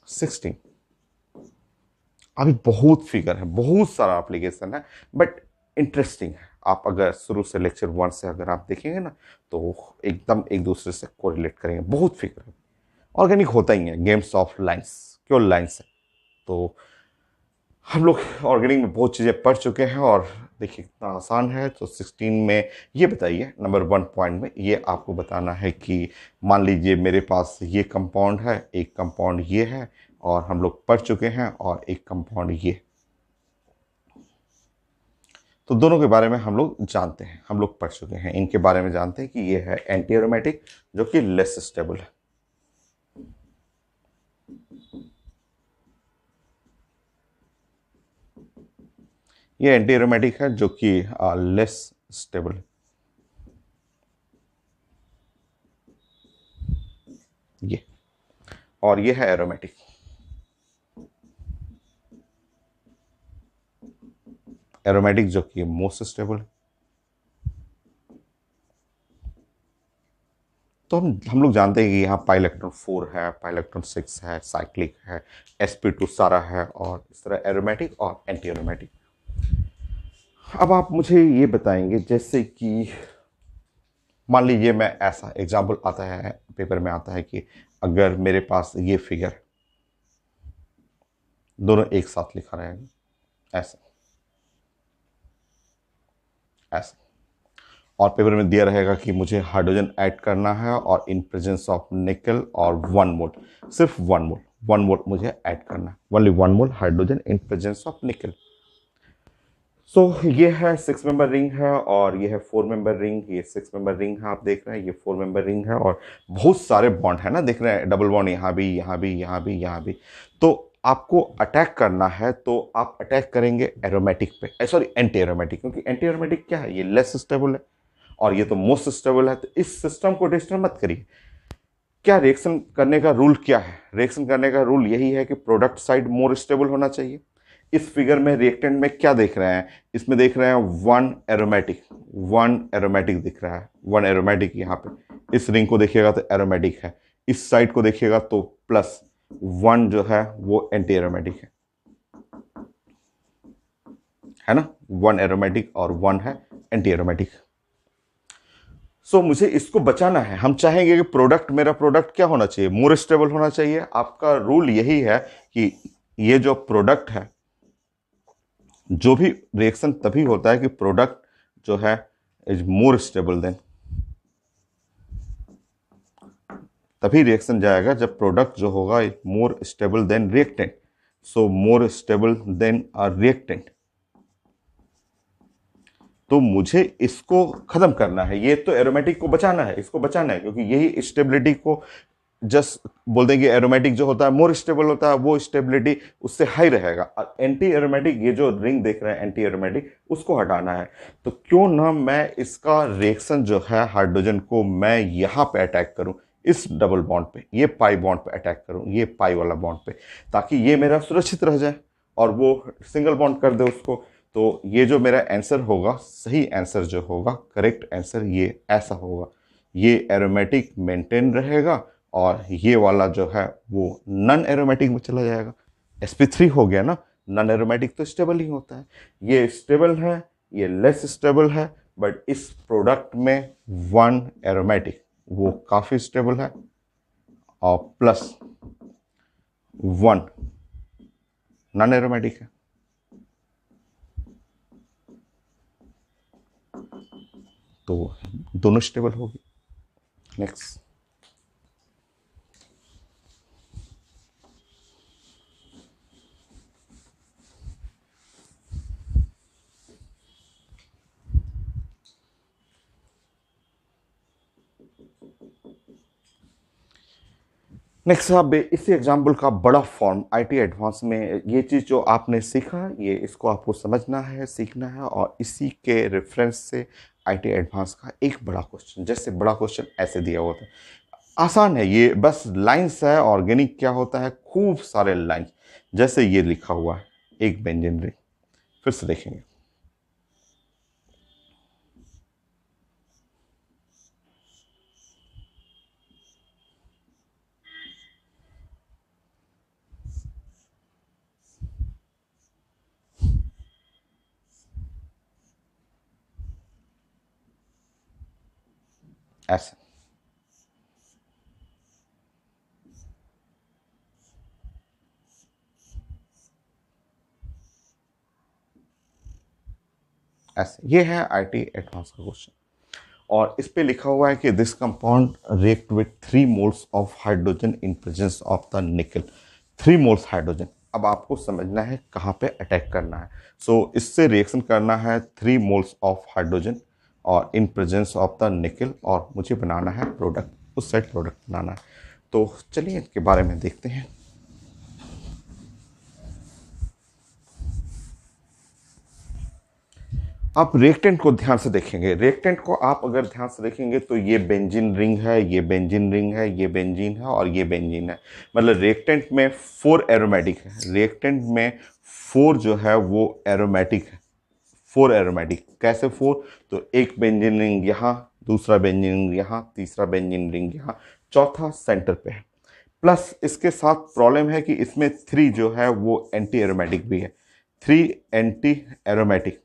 16 अभी बहुत फिगर है, बहुत सारा एप्लीकेशन है, बट इंटरेस्टिंग है। आप अगर शुरू से लेक्चर 1 से अगर आप देखेंगे ना, तो एकदम एक दूसरे से कोरिलेट करेंगे, बहुत फिगर है। ऑर्गेनिक होता ही है, गेम्स ऑफ लाइंस, केवल लाइंस है। तो हम लोग ऑर्गेनिक में बहुत चीज़ें पढ़ चुके हैं, और देखिए कितना आसान है। तो 16 में ये बताइए, नंबर 1 पॉइंट में ये आपको बताना है कि मान लीजिए मेरे पास ये कंपाउंड है, एक कंपाउंड ये है, और हम लोग पढ़ चुके हैं, और एक कंपाउंड ये। तो दोनों के बारे में हम लोग जानते हैं, हम लोग पढ़ चुके हैं, इनके बारे में जानते हैं कि ये है एंटी एरोमेटिक, जो कि लेस स्टेबल है। ये एंटी एरोमेटिक है, जो कि लेस स्टेबल है। ये, और ये है एरोमेटिक। एरोमेटिक जो कि मोस्ट स्टेबल है। तो हम लोग जानते हैं कि यहाँ पाई इलेक्ट्रॉन 4 है, पाई इलेक्ट्रॉन 6 है, साइक्लिक है, sp2 सारा है, और इस तरह एरोमेटिक और एंटी एरोमेटिक। अब आप मुझे ये बताएंगे, जैसे कि मान लीजिए मैं ऐसा एग्जाम्पल आता है पेपर में, आता है कि अगर मेरे पास ये फिगर दोनों एक साथ लिखा रहेगा, ऐसा ऐसा, और पेपर में दिया रहेगा कि मुझे हाइड्रोजन ऐड करना है, और इन प्रेजेंस ऑफ निकल, और 1 मोल, सिर्फ 1 मोल मुझे ऐड करना है, only 1 mole hydrogen in presence of nickel. So ये है 6 मेंबर रिंग है, और ये है 4 मेंबर रिंग। ये 6 मेंबर रिंग है, आप देख रहे हैं, ये 4 मेंबर रिंग है, और बहुत सारे बॉन्ड है ना, देख रहे हैं, डबल बॉन्ड यहाँ भी, यहाँ भी, यहाँ भी, यहाँ भी। तो आपको अटैक करना है, तो आप अटैक करेंगे एरोमेटिक पे, सॉरी एंटी एरोमेटिक, क्योंकि एंटी एरोमेटिक क्या है, ये लेस स्टेबल है, और ये तो मोस्ट स्टेबल है। तो इस सिस्टम को डिस्टर्ब मत करिए। क्या रिएक्शन करने का रूल क्या है? रिएक्शन करने का रूल यही है कि प्रोडक्ट साइड मोर स्टेबल होना चाहिए। इस फिगर में रिएक्टेंट में क्या देख रहे हैं? इसमें देख रहे हैं 1 एरोमेटिक दिख रहा है, 1 एरोमेटिक यहाँ पे। इस रिंग को देखिएगा तो एरोमेटिक है, इस साइड को देखिएगा तो प्लस 1 जो है वो एंटी एरोमेटिक है ना। 1 एरोमेटिक और 1 है एंटी एरोमेटिक। सो मुझे इसको बचाना है। हम चाहेंगे कि प्रोडक्ट, मेरा प्रोडक्ट क्या होना चाहिए, मोर स्टेबल होना चाहिए। आपका रूल यही है कि ये जो प्रोडक्ट है, जो भी रिएक्शन तभी होता है कि प्रोडक्ट जो है इज मोर स्टेबल देन, तभी रिएक्शन जाएगा जब प्रोडक्ट जो होगा मोर stable then reactant. So more stable then a reactant. तो मुझे इसको खत्म करना है, ये तो एरोमेटिक को बचाना है, इसको बचाना है, क्योंकि यही स्टेबिलिटी को जस्ट बोल देंगे। एरोमेटिक जो होता है मोर स्टेबल होता है, वो स्टेबिलिटी उससे हाई रहेगा। और एंटी एरोमेटिक, ये जो रिंग देख रहे हैं एंटी एरोमेटिक, उसको हटाना है। तो क्यों ना मैं इसका रिएक्शन जो है हाइड्रोजन को मैं यहाँ पे अटैक करूं, इस डबल बॉन्ड पे, ये पाई बॉन्ड पे अटैक करूं, ये पाई वाला बॉन्ड पे, ताकि ये मेरा सुरक्षित रह जाए, और वो सिंगल बॉन्ड कर दे उसको। तो ये जो मेरा आंसर होगा, सही आंसर जो होगा, करेक्ट आंसर ये ऐसा होगा। ये एरोमेटिक मेंटेन रहेगा, और ये वाला जो है वो नॉन एरोमेटिक में चला जाएगा। sp3 हो गया ना। नॉन एरोमेटिक तो स्टेबल ही होता है, ये स्टेबल है, ये लेस स्टेबल है। बट इस प्रोडक्ट में 1 एरोमेटिक वो काफी स्टेबल है, और प्लस 1 नॉन एरोमेटिक है। तो दोनों स्टेबल होगी। नेक्स्ट, नेक्स्ट अब इसी एग्जाम्पल का बड़ा फॉर्म आईटी एडवांस में ये चीज़ जो आपने सीखा ये इसको आपको समझना है, सीखना है, और इसी के रेफरेंस से आईटी एडवांस का एक बड़ा क्वेश्चन, जैसे बड़ा क्वेश्चन ऐसे दिया होता है, आसान है ये, बस लाइंस है। ऑर्गेनिक क्या होता है, खूब सारे लाइंस, जैसे ये लिखा हुआ है एक बेंजीन रिंग। फिर से देखेंगे, ऐसे ऐसे ये है आईटी एडवांस का क्वेश्चन। और इस पे लिखा हुआ है कि this compound react with 3 moles of hydrogen in presence of the निकल। 3 मोल्स हाइड्रोजन, अब आपको समझना है कहाँ पे अटैक करना है। इससे रिएक्शन करना है 3 मोल्स ऑफ हाइड्रोजन और इन प्रेजेंस ऑफ द निकल, और मुझे बनाना है प्रोडक्ट, उस साइड प्रोडक्ट बनाना है। तो चलिए इनके बारे में देखते हैं। आप रिएक्टेंट को ध्यान से देखेंगे, रिएक्टेंट को आप अगर ध्यान से देखेंगे तो ये बेंजीन रिंग है, ये बेंजीन रिंग है, ये बेंजीन है और ये बेंजीन है। मतलब रिएक्टेंट में 4 एरोमेटिक है, रिएक्टेंट में 4 जो है वो एरोमेटिक है, 4 एरोमेटिक। कैसे 4? तो एक बेंजीन रिंग यहाँ, दूसरा बेंजीन रिंग यहाँ, तीसरा बेंजीन रिंग यहाँ, चौथा सेंटर पे है। प्लस इसके साथ प्रॉब्लम है कि इसमें 3 जो है वो एंटी एरोमेटिक भी है, 3 एंटी एरोमेटिक।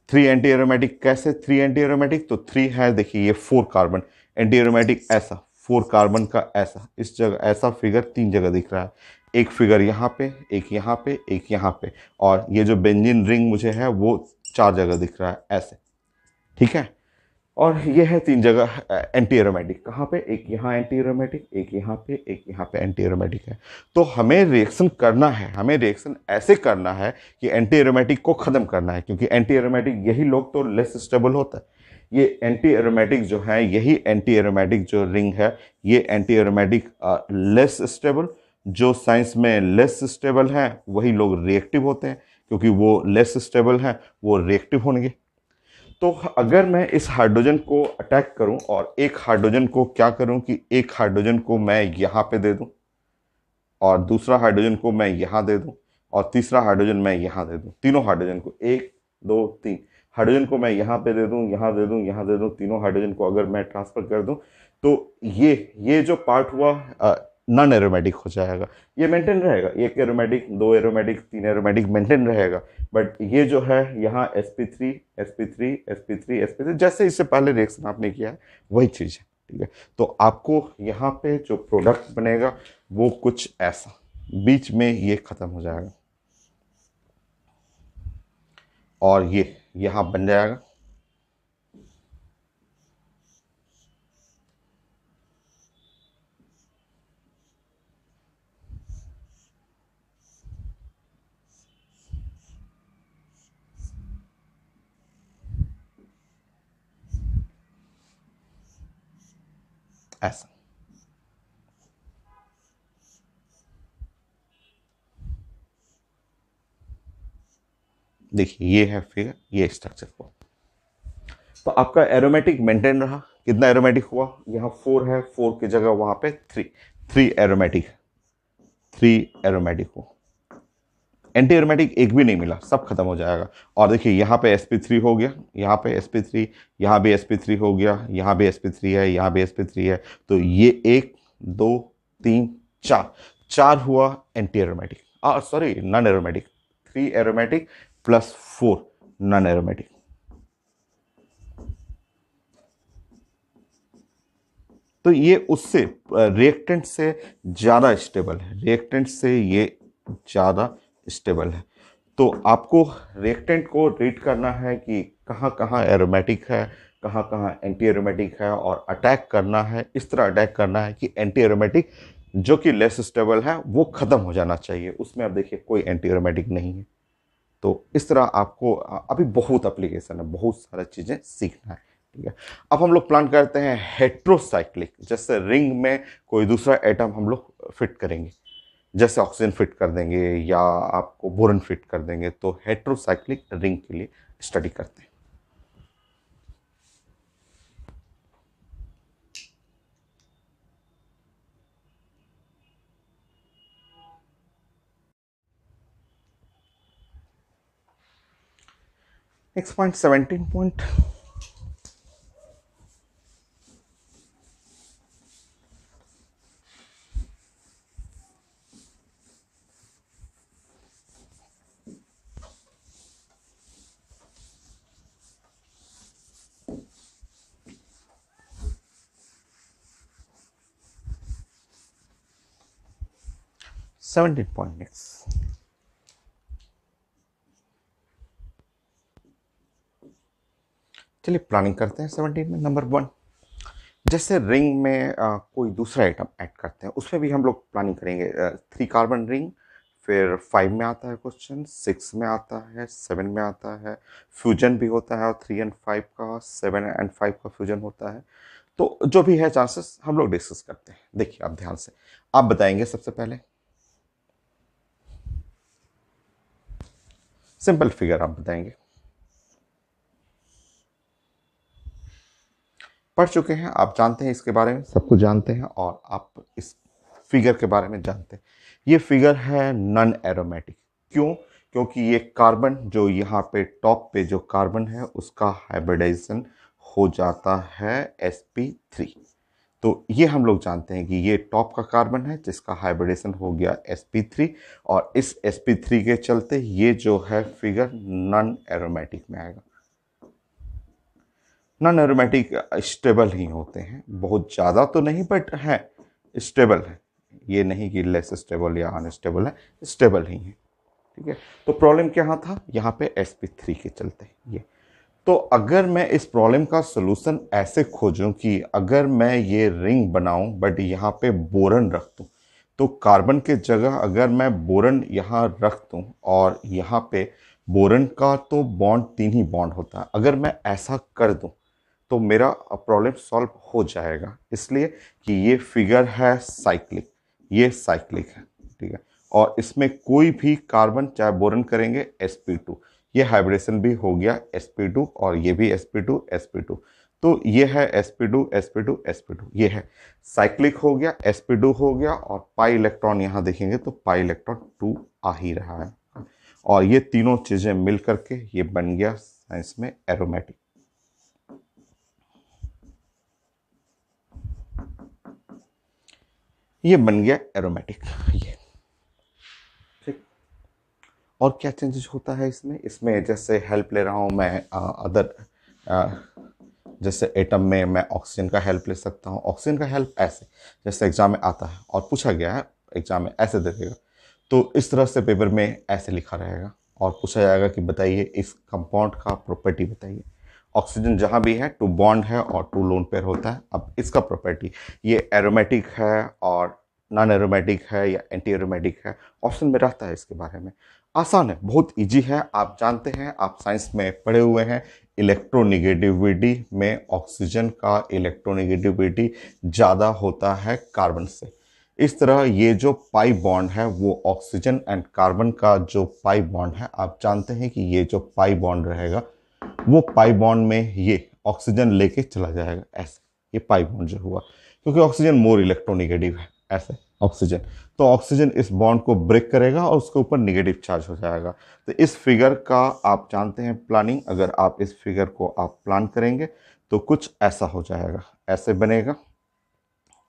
3 एंटी एरोमेटिक, कैसे 3 एंटी एरोमेटिक? तो 3 है, देखिए ये 4 कार्बन एंटी एरोमेटिक, ऐसा 4 कार्बन का ऐसा, इस जगह ऐसा फिगर 3 जगह दिख रहा है। एक फिगर यहाँ पे, एक यहाँ पे, एक यहाँ पे, और ये जो बेंजीन रिंग मुझे है वो 4 जगह दिख रहा है ऐसे, ठीक है। और ये है 3 जगह एंटी एरोमेटिक, कहाँ पे? एक यहाँ एंटी एरोमेटिक, एक यहाँ पे, एक यहाँ पे एंटी एरोमेटिक है। तो हमें रिएक्शन करना है, हमें रिएक्शन ऐसे करना है कि एंटी एरोमेटिक को ख़त्म करना है, क्योंकि एंटी एरोमेटिक यही लोग तो लेस स्टेबल होता है। ये एंटी एरोमेटिक जो है, यही एंटी एरोमेटिक जो रिंग है, ये एंटी एरोमेटिक लेस स्टेबल, जो साइंस में लेस स्टेबल है वही लोग रिएक्टिव होते हैं, क्योंकि वो लेस स्टेबल हैं वो रिएक्टिव होंगे। तो अगर मैं इस हाइड्रोजन को अटैक करूं और एक हाइड्रोजन को क्या करूं कि एक हाइड्रोजन को मैं यहाँ पे दे दूं और दूसरा हाइड्रोजन को मैं यहाँ दे दूं और तीसरा हाइड्रोजन मैं यहाँ दे दूं, तीनों हाइड्रोजन को, 1 2 3 हाइड्रोजन को मैं यहाँ पे दे दूं, यहाँ दे दूं, यहाँ दे दूं, तीनों हाइड्रोजन को अगर मैं ट्रांसफर कर दूं तो ये जो पार्ट हुआ नॉन एरोमेटिक हो जाएगा। ये मेंटेन रहेगा, 1 एरोमेटिक, 2 एरोमेटिक, 3 एरोमेटिक मेंटेन रहेगा। बट ये जो है यहाँ sp3 sp3 sp3 sp3, जैसे इससे पहले रिएक्शन आपने किया है वही चीज़ है, ठीक है। तो आपको यहाँ पे जो प्रोडक्ट बनेगा वो कुछ ऐसा, बीच में ये खत्म हो जाएगा और ये यहाँ बन जाएगा ऐसा। देखिए ये है फिगर, ये स्ट्रक्चर हुआ। तो आपका एरोमेटिक मेंटेन रहा। कितना एरोमेटिक हुआ? यहाँ 4 है, 4 की जगह वहाँ पे 3 एरोमेटिक, 3 एरोमेटिक हो, एंटी एरोमेटिक एक भी नहीं मिला, सब खत्म हो जाएगा। और देखिए यहाँ पे sp3 हो गया, यहाँ पे sp3, यहाँ भी sp3 हो गया, यहाँ भी sp3 है, यहाँ भी sp3 है। तो ये 1 2 3 4 हुआ anti aromatic, sorry non aromatic, 3 aromatic plus 4 non aromatic. तो ये उससे रिएक्टेंट से ज़्यादा स्टेबल है, रिएक्टेंट से ये ज़्यादा स्टेबल है। तो आपको रिएक्टेंट को रीड करना है कि कहाँ कहाँ एरोमेटिक है, कहाँ कहाँ एंटी एरोमेटिक है, और अटैक करना है, इस तरह अटैक करना है कि एंटी एरोमेटिक जो कि लेस स्टेबल है वो ख़त्म हो जाना चाहिए, उसमें अब देखिए कोई एंटी एरोमेटिक नहीं है। तो इस तरह आपको अभी बहुत एप्लीकेशन है, बहुत सारी चीज़ें सीखना है। ठीक है। अब हम लोग प्लान करते हैं हेट्रोसाइक्लिक, जैसे रिंग में कोई दूसरा एटम हम लोग फिट करेंगे, जैसे ऑक्सीजन फिट कर देंगे या आपको बोरन फिट कर देंगे, तो हेट्रोसाइक्लिक रिंग के लिए स्टडी करते हैं। Next point 17 point. 17 point next. चलिए प्लानिंग करते हैं 17 में। नंबर 1, जैसे रिंग में कोई दूसरा आइटम ऐड करते हैं, उसमें भी हम लोग प्लानिंग करेंगे। 3 कार्बन रिंग, फिर 5 में आता है क्वेश्चन, 6 में आता है, 7 में आता है, फ्यूजन भी होता है और 3 एंड 5 का, 7 एंड 5 का फ्यूजन होता है। तो जो भी है चांसेस हम लोग डिस्कस करते हैं। देखिए आप ध्यान से, आप बताएंगे सबसे पहले सिंपल फिगर आप बताएंगे। पढ़ चुके हैं, आप जानते हैं इसके बारे में, सब कुछ जानते हैं और आप इस फिगर के बारे में जानते हैं। ये फिगर है नॉन एरोमेटिक। क्यों? क्योंकि ये कार्बन जो यहाँ पे टॉप पे जो कार्बन है उसका हाइब्रिडाइजेशन हो जाता है sp3। तो ये हम लोग जानते हैं कि ये टॉप का कार्बन है जिसका हाइब्रिडेशन हो गया sp3, और इस sp3 के चलते ये जो है फिगर नॉन एरोमेटिक में आएगा। नॉन एरोमेटिक स्टेबल ही होते हैं, बहुत ज़्यादा तो नहीं बट है, स्टेबल है। ये नहीं कि लेस स्टेबल या अनस्टेबल है, स्टेबल ही है। ठीक है। तो प्रॉब्लम क्या था यहाँ पे sp3 के चलते ये। तो अगर मैं इस प्रॉब्लम का सोल्यूशन ऐसे खोजूं कि अगर मैं ये रिंग बनाऊं बट यहाँ पे बोरन रख दूं, तो कार्बन के जगह अगर मैं बोरन यहाँ रख दूं और यहाँ पे बोरन का तो बॉन्ड 3 ही बॉन्ड होता है, अगर मैं ऐसा कर दूं तो मेरा प्रॉब्लम सॉल्व हो जाएगा। इसलिए कि ये फिगर है साइक्लिक, ये साइक्लिक है। ठीक है। और इसमें कोई भी कार्बन चाहे बोरन करेंगे sp2, ये हाइब्रिडेशन भी हो गया sp2 और ये भी sp2 तो ये है sp2 ये है साइक्लिक हो गया, sp2 हो गया, और पाई इलेक्ट्रॉन यहाँ देखेंगे तो पाई इलेक्ट्रॉन 2 आ ही रहा है। और ये तीनों चीजें मिल करके ये बन गया साइंस में एरोमेटिक। ये बन गया एरोमेटिक। ये ठीक। और क्या चेंजेस होता है इसमें? इसमें जैसे हेल्प ले रहा हूँ मैं अदर, जैसे एटम में मैं ऑक्सीजन का हेल्प ले सकता हूँ। ऑक्सीजन का हेल्प ऐसे, जैसे एग्जाम में आता है और पूछा गया है, एग्जाम में ऐसे दे देगा तो इस तरह से पेपर में ऐसे लिखा रहेगा और पूछा जाएगा कि बताइए इस कंपाउंड का प्रॉपर्टी बताइए। ऑक्सीजन जहाँ भी है 2 बॉन्ड है और 2 लोन पेयर होता है। अब इसका प्रॉपर्टी, ये एरोमेटिक है और नॉन एरोमेटिक है या एंटी एरोमेटिक है, ऑप्शन में रहता है। इसके बारे में आसान है, बहुत इजी है, आप जानते हैं, आप साइंस में पढ़े हुए हैं। इलेक्ट्रोनिगेटिविटी में ऑक्सीजन का इलेक्ट्रोनिगेटिविटी ज़्यादा होता है कार्बन से। इस तरह ये जो पाई बॉन्ड है वो ऑक्सीजन एंड कार्बन का जो पाई बॉन्ड है, आप जानते हैं कि ये जो पाई बॉन्ड रहेगा वो पाई बॉन्ड में ये ऑक्सीजन लेके चला जाएगा ऐसे। ये पाई बॉन्ड जो हुआ, क्योंकि ऑक्सीजन मोर इलेक्ट्रोनिगेटिव है ऐसे ऑक्सीजन, तो ऑक्सीजन इस बॉन्ड को ब्रेक करेगा और उसके ऊपर निगेटिव चार्ज हो जाएगा। तो इस फिगर का आप जानते हैं प्लानिंग, अगर आप इस फिगर को आप प्लान करेंगे तो कुछ ऐसा हो जाएगा, ऐसे बनेगा।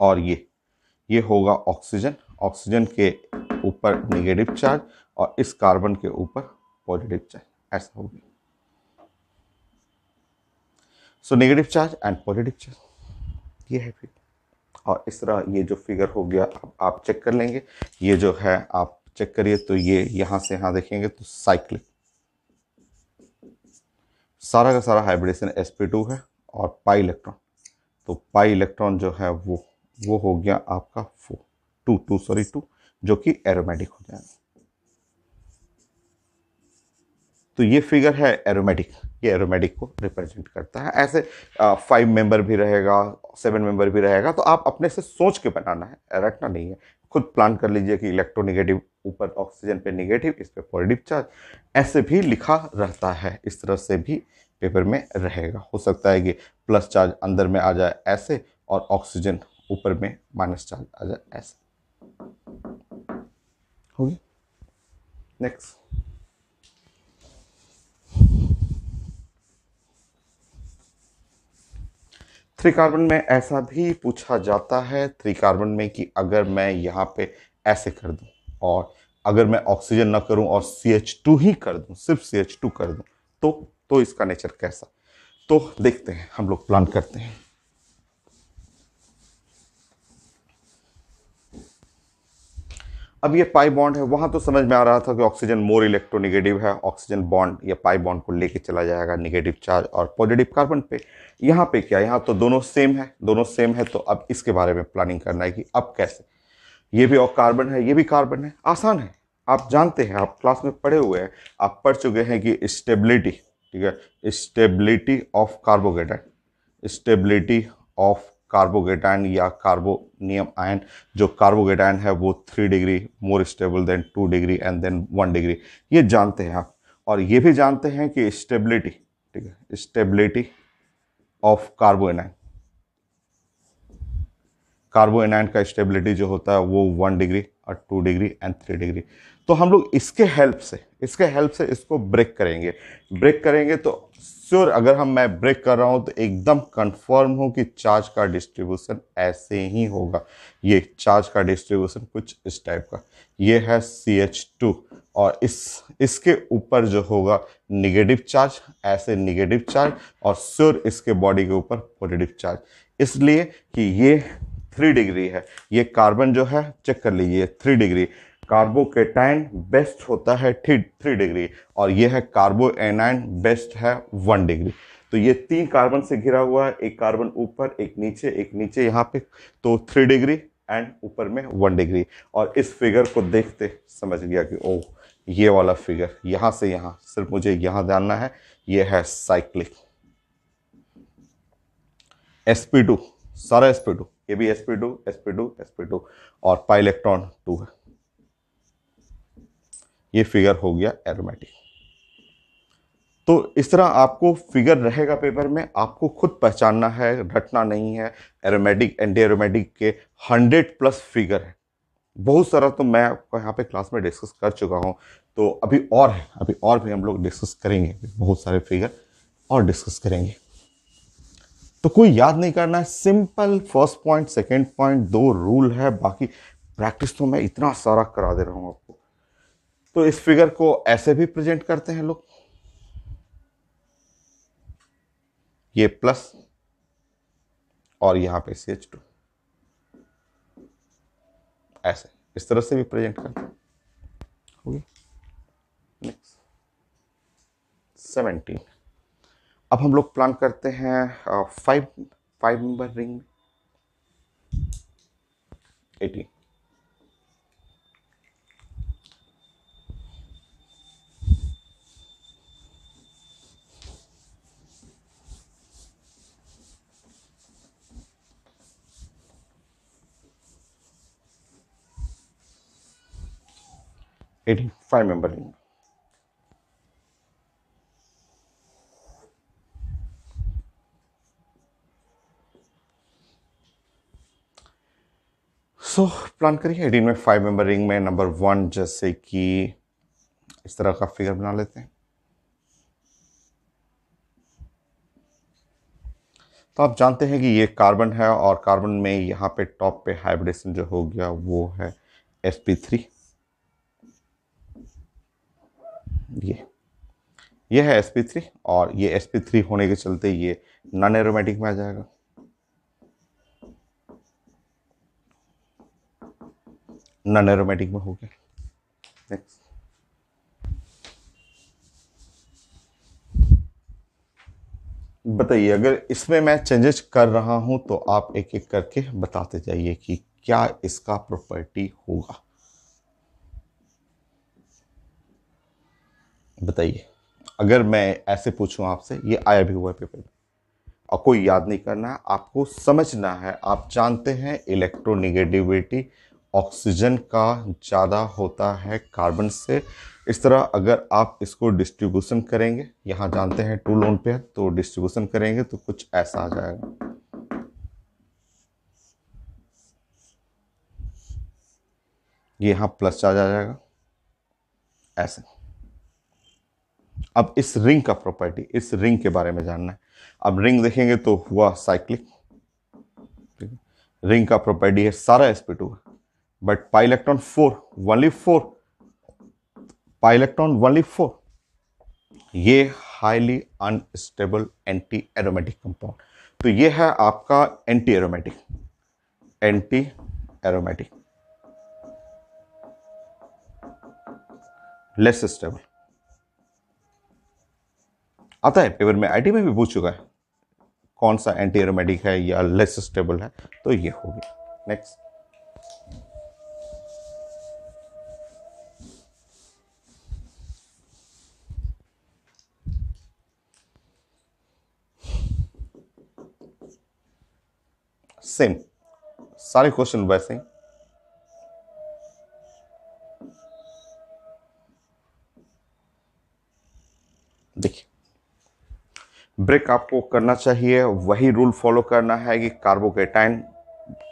और ये होगा ऑक्सीजन, ऑक्सीजन के ऊपर निगेटिव चार्ज और इस कार्बन के ऊपर पॉजिटिव चार्ज, ऐसा होगा। So negative charge and positive charge, ये है फिर। और इस तरह ये जो फिगर हो गया आप चेक कर लेंगे। ये जो है आप चेक करिए, तो ये यहाँ से यहाँ देखेंगे तो साइक्लिक, सारा का सारा हाइब्रिडेशन sp2 है और पाई इलेक्ट्रॉन, तो पाई इलेक्ट्रॉन जो है वो हो गया आपका 2 जो कि एरोमेटिक हो जाएगा। तो ये फिगर है एरोमेटिक, ये एरोमेटिक को रिप्रेजेंट करता है। ऐसे 5 मेंबर भी रहेगा, 7 मेंबर भी रहेगा, तो आप अपने से सोच के बनाना है, रटना नहीं है। खुद प्लान कर लीजिए कि इलेक्ट्रोनेगेटिव ऊपर ऑक्सीजन पे नेगेटिव, इस पे पॉजिटिव चार्ज, ऐसे भी लिखा रहता है। इस तरह से भी पेपर में रहेगा। हो सकता है कि प्लस चार्ज अंदर में आ जाए ऐसे, और ऑक्सीजन ऊपर में माइनस चार्ज आ जाए ऐसे। होगी नेक्स्ट। 3 कार्बन में ऐसा भी पूछा जाता है 3 कार्बन में कि अगर मैं यहाँ पे ऐसे कर दूं, और अगर मैं ऑक्सीजन ना करूं और CH2 ही कर दूं, सिर्फ CH2 कर दूं, तो इसका नेचर कैसा। तो देखते हैं, हम लोग प्लान करते हैं। अब ये पाई बॉन्ड है, वहां तो समझ में आ रहा था कि ऑक्सीजन मोर इलेक्ट्रोनेगेटिव है, ऑक्सीजन बॉन्ड या पाई बॉन्ड को लेके चला जाएगा नेगेटिव चार्ज और पॉजिटिव कार्बन पे। यहाँ पे क्या, यहाँ तो दोनों सेम है, दोनों सेम है, तो अब इसके बारे में प्लानिंग करना है कि अब कैसे। ये भी और कार्बन है, ये भी कार्बन है, आसान है। आप जानते हैं, आप क्लास में पढ़े हुए हैं, आप पढ़ चुके हैं कि स्टेबिलिटी, ठीक है, stability of carbocation, stability of carbocation या कार्बोनियम आयन, जो कार्बोकेटाइन है वो 3 degree more stable than 2 degree and then 1 degree, ये जानते हैं आप। और ये भी जानते हैं कि स्टेबिलिटी, ठीक है, स्टेबिलिटी ऑफ कार्बोनाइन, कार्बोनाइन का स्टेबिलिटी जो होता है वो 1 डिग्री और 2 डिग्री एंड 3 डिग्री। तो हम लोग इसके हेल्प से इसको ब्रेक करेंगे तो श्योर, अगर मैं ब्रेक कर रहा हूं तो एकदम कंफर्म हो कि चार्ज का डिस्ट्रीब्यूशन ऐसे ही होगा। ये चार्ज का डिस्ट्रीब्यूशन कुछ इस टाइप का, ये है CH2, और इसके ऊपर जो होगा निगेटिव चार्ज, ऐसे निगेटिव चार्ज, और श्योर इसके बॉडी के ऊपर पॉजिटिव चार्ज, इसलिए कि ये 3 डिग्री है। ये कार्बन जो है, चेक कर लीजिए, 3 डिग्री। कार्बोकेटाइन बेस्ट होता है 3 डिग्री, और ये है कार्बोएनाइन बेस्ट है 1 डिग्री। तो ये 3 कार्बन से घिरा हुआ है, एक कार्बन ऊपर, एक नीचे यहाँ पे, तो 3 डिग्री एंड ऊपर में 1 डिग्री। और इस फिगर को देखते समझ गया कि ओह, ये वाला फिगर यहाँ से यहाँ, सिर्फ मुझे यहाँ जानना है, ये है साइक्लिक sp2, सारा sp2, ये भी sp2 sp2 sp2, और पाई इलेक्ट्रॉन 2 है। ये फिगर हो गया एरोमेटिक। तो इस तरह आपको फिगर रहेगा पेपर में, आपको खुद पहचानना है, रटना नहीं है। एरोमेटिक एंटी एरोमेटिक के 100+ फिगर है, बहुत सारा तो मैं आपको यहाँ पे क्लास में डिस्कस कर चुका हूँ। तो अभी और है, अभी और भी हम लोग डिस्कस करेंगे, बहुत सारे फिगर और डिस्कस करेंगे। तो कोई याद नहीं करना है, simple first point second point 2 rule है, बाकी प्रैक्टिस तो मैं इतना सारा करा दे रहा हूं आपको। तो इस फिगर को ऐसे भी प्रेजेंट करते हैं लोग, ये प्लस और यहां पे CH2, ऐसे इस तरह से भी प्रेजेंट करते हैं। नेक्स्ट 17। अब हम लोग प्लान करते हैं 5 मेंबर रिंग में 18। Eighteen 5 member ring. So plan करिए 18 में 5 मेंबर रिंग में नंबर 1, जैसे कि इस तरह का फिगर बना लेते हैं। तो आप जानते हैं कि ये कार्बन है, और कार्बन में यहाँ पे टॉप पे हाइब्रिडेशन जो हो गया वो है sp3। ये है sp3, और ये sp3 होने के चलते ये नॉन एरोमेटिक में आ जाएगा। नॉन एरोमेटिक में हो गया। नेक्स्ट, बताइए, अगर इसमें मैं चेंजेस कर रहा हूं तो आप एक एक करके बताते जाइए कि क्या इसका प्रॉपर्टी होगा। बताइए, अगर मैं ऐसे पूछूं आपसे, ये आया भी हुआ है पेपर में, और कोई याद नहीं करना है, आपको समझना है। आप जानते हैं इलेक्ट्रोनिगेटिविटी ऑक्सीजन का ज़्यादा होता है कार्बन से। इस तरह अगर आप इसको डिस्ट्रीब्यूशन करेंगे, यहाँ जानते हैं 2 लोन पेयर, तो डिस्ट्रीब्यूशन करेंगे तो कुछ ऐसा आ जाएगा। ये यहाँ प्लस आ जाएगा ऐसे। अब इस रिंग का प्रॉपर्टी, इस रिंग के बारे में जानना है। अब रिंग देखेंगे तो हुआ साइक्लिक। रिंग का प्रॉपर्टी है सारा sp2 है, but pi electron 4, only 4, pi electron only 4। ये highly unstable anti aromatic compound. तो ये है आपका anti aromatic, anti aromatic, less stable. आता है पेपर में, आईटी में भी पूछ चुका है कौन सा एंटी एरोमेटिक है या लेस स्टेबल है, तो ये हो गया। नेक्स्ट, सेम सारे क्वेश्चन वैसे ही। देखिए, ब्रेक आपको करना चाहिए, वही रूल फॉलो करना है कि कार्बोकेटाइन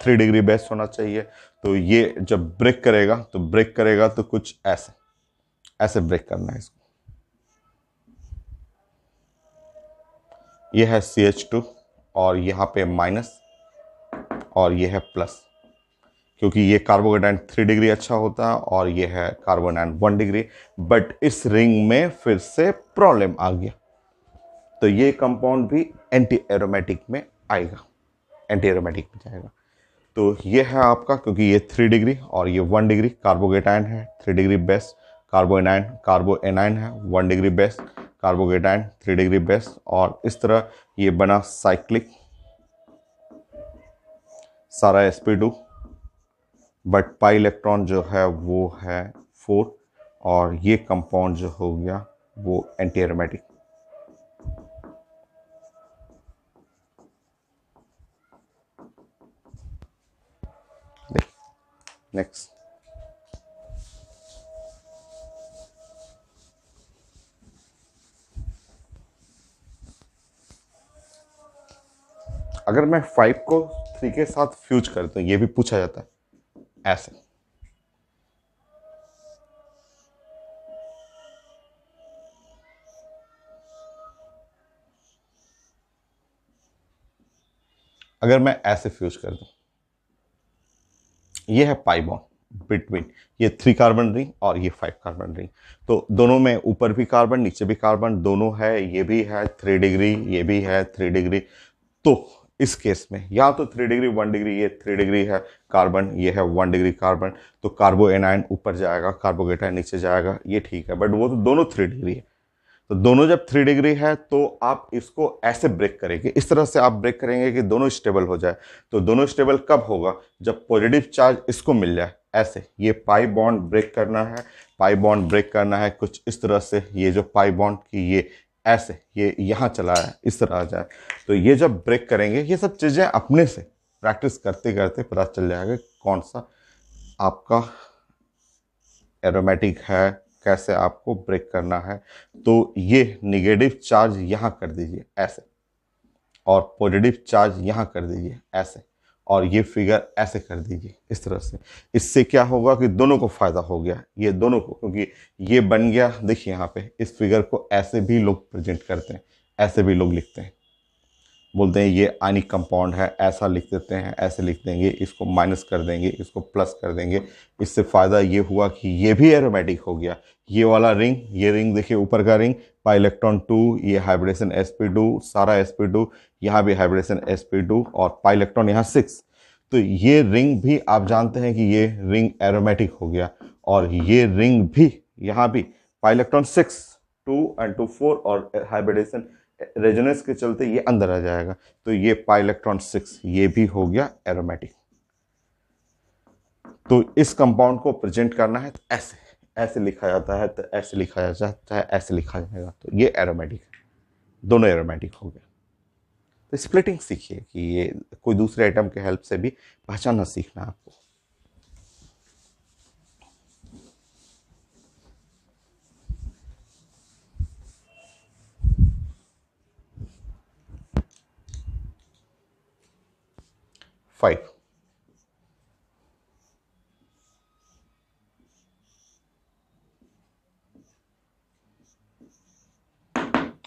3 डिग्री बेस होना चाहिए। तो ये जब ब्रेक करेगा तो ब्रेक करेगा तो कुछ ऐसे ऐसे ब्रेक करना है इसको। ये है CH2 और यहाँ पे माइनस और ये है प्लस, क्योंकि ये कार्बोकेटाइन 3 डिग्री अच्छा होता है और ये है कार्बोनाइन 1 डिग्री। बट इस रिंग में फिर से प्रॉब्लम आ गया, तो ये कंपाउंड भी एंटी एरोमेटिक में आएगा, एंटी एरोमेटिक में जाएगा। तो ये है आपका, क्योंकि ये 3 डिग्री और ये 1 डिग्री, कार्बोकेटाइन है 3 डिग्री बेस, कार्बोएनाइन है 1 degree base, carbocation 3 degree base, और इस तरह ये बना साइक्लिक सारा sp2। बट पाई इलेक्ट्रॉन जो है वो है 4, और ये कंपाउंड जो हो गया वो एंटी एरोमेटिक। नेक्स्ट, अगर मैं 5 को 3 के साथ फ्यूज करता हूं, ये भी पूछा जाता है ऐसे। अगर मैं ऐसे फ्यूज कर दूं, ये है पाई बॉन्ड बिटवीन ये 3 कार्बन रिंग और ये 5 कार्बन रिंग। तो दोनों में ऊपर भी कार्बन नीचे भी कार्बन दोनों है, ये भी है 3 डिग्री, ये भी है 3 डिग्री। तो इस केस में या तो 3 डिग्री 1 डिग्री, ये 3 डिग्री है कार्बन, ये है 1 डिग्री कार्बन, तो कार्बोएनाइन ऊपर जाएगा, कार्बोकेटाइन नीचे जाएगा, ये ठीक है। बट वो तो दोनों 3 डिग्री है, तो दोनों जब 3 डिग्री है तो आप इसको ऐसे ब्रेक करेंगे, इस तरह से आप ब्रेक करेंगे कि दोनों स्टेबल हो जाए। तो दोनों स्टेबल कब होगा, जब पॉजिटिव चार्ज इसको मिल जाए ऐसे। ये पाई बॉन्ड ब्रेक करना है, पाई बॉन्ड ब्रेक करना है कुछ इस तरह से, ये जो पाई बॉन्ड की ये ऐसे ये यहाँ चला है, इस तरह आ जाए। तो ये जब ब्रेक करेंगे, ये सब चीज़ें अपने से प्रैक्टिस करते करते पता चल जाएगा कौन सा आपका एरोमेटिक है, कैसे आपको ब्रेक करना है। तो ये निगेटिव चार्ज यहाँ कर दीजिए ऐसे, और पॉजिटिव चार्ज यहाँ कर दीजिए ऐसे, और ये फिगर ऐसे कर दीजिए इस तरह से। इससे क्या होगा कि दोनों को फायदा हो गया, ये दोनों को, क्योंकि ये बन गया। देखिए यहाँ पे इस फिगर को ऐसे भी लोग प्रेजेंट करते हैं, ऐसे भी लोग लिखते हैं, बोलते हैं ये आयनिक कंपाउंड है, ऐसा लिख देते हैं, ऐसे लिख देंगे, इसको माइनस कर देंगे, इसको प्लस कर देंगे। इससे फ़ायदा ये हुआ कि ये भी एरोमेटिक हो गया। ये वाला रिंग, ये रिंग देखिए ऊपर का रिंग, पाई इलेक्ट्रॉन 2, ये हाइब्रिडेशन sp2, सारा sp2, यहाँ भी हाइब्रिडेशन sp2 और पाई इलेक्ट्रॉन यहाँ 6। तो ये रिंग भी आप जानते हैं कि ये रिंग एरोमेटिक हो गया, और ये रिंग भी यहाँ भी पाई इलेक्ट्रॉन 6, 2 and 2 4, और हाइब्रिडेशन रेजोनेंस के चलते ये अंदर आ जाएगा। तो ये पाई इलेक्ट्रॉन 6 ये भी हो गया एरोमेटिक। तो इस कंपाउंड को प्रेजेंट करना है ऐसे, ऐसे लिखा जाता है तो ऐसे लिखा जाता है, ऐसे लिखा जाएगा, तो ये एरोमेटिक है, दोनों एरोमेटिक हो गए। तो स्प्लिटिंग सीखिए कि ये कोई दूसरे आइटम के हेल्प से भी पहचानना सीखना है आपको। फाइव,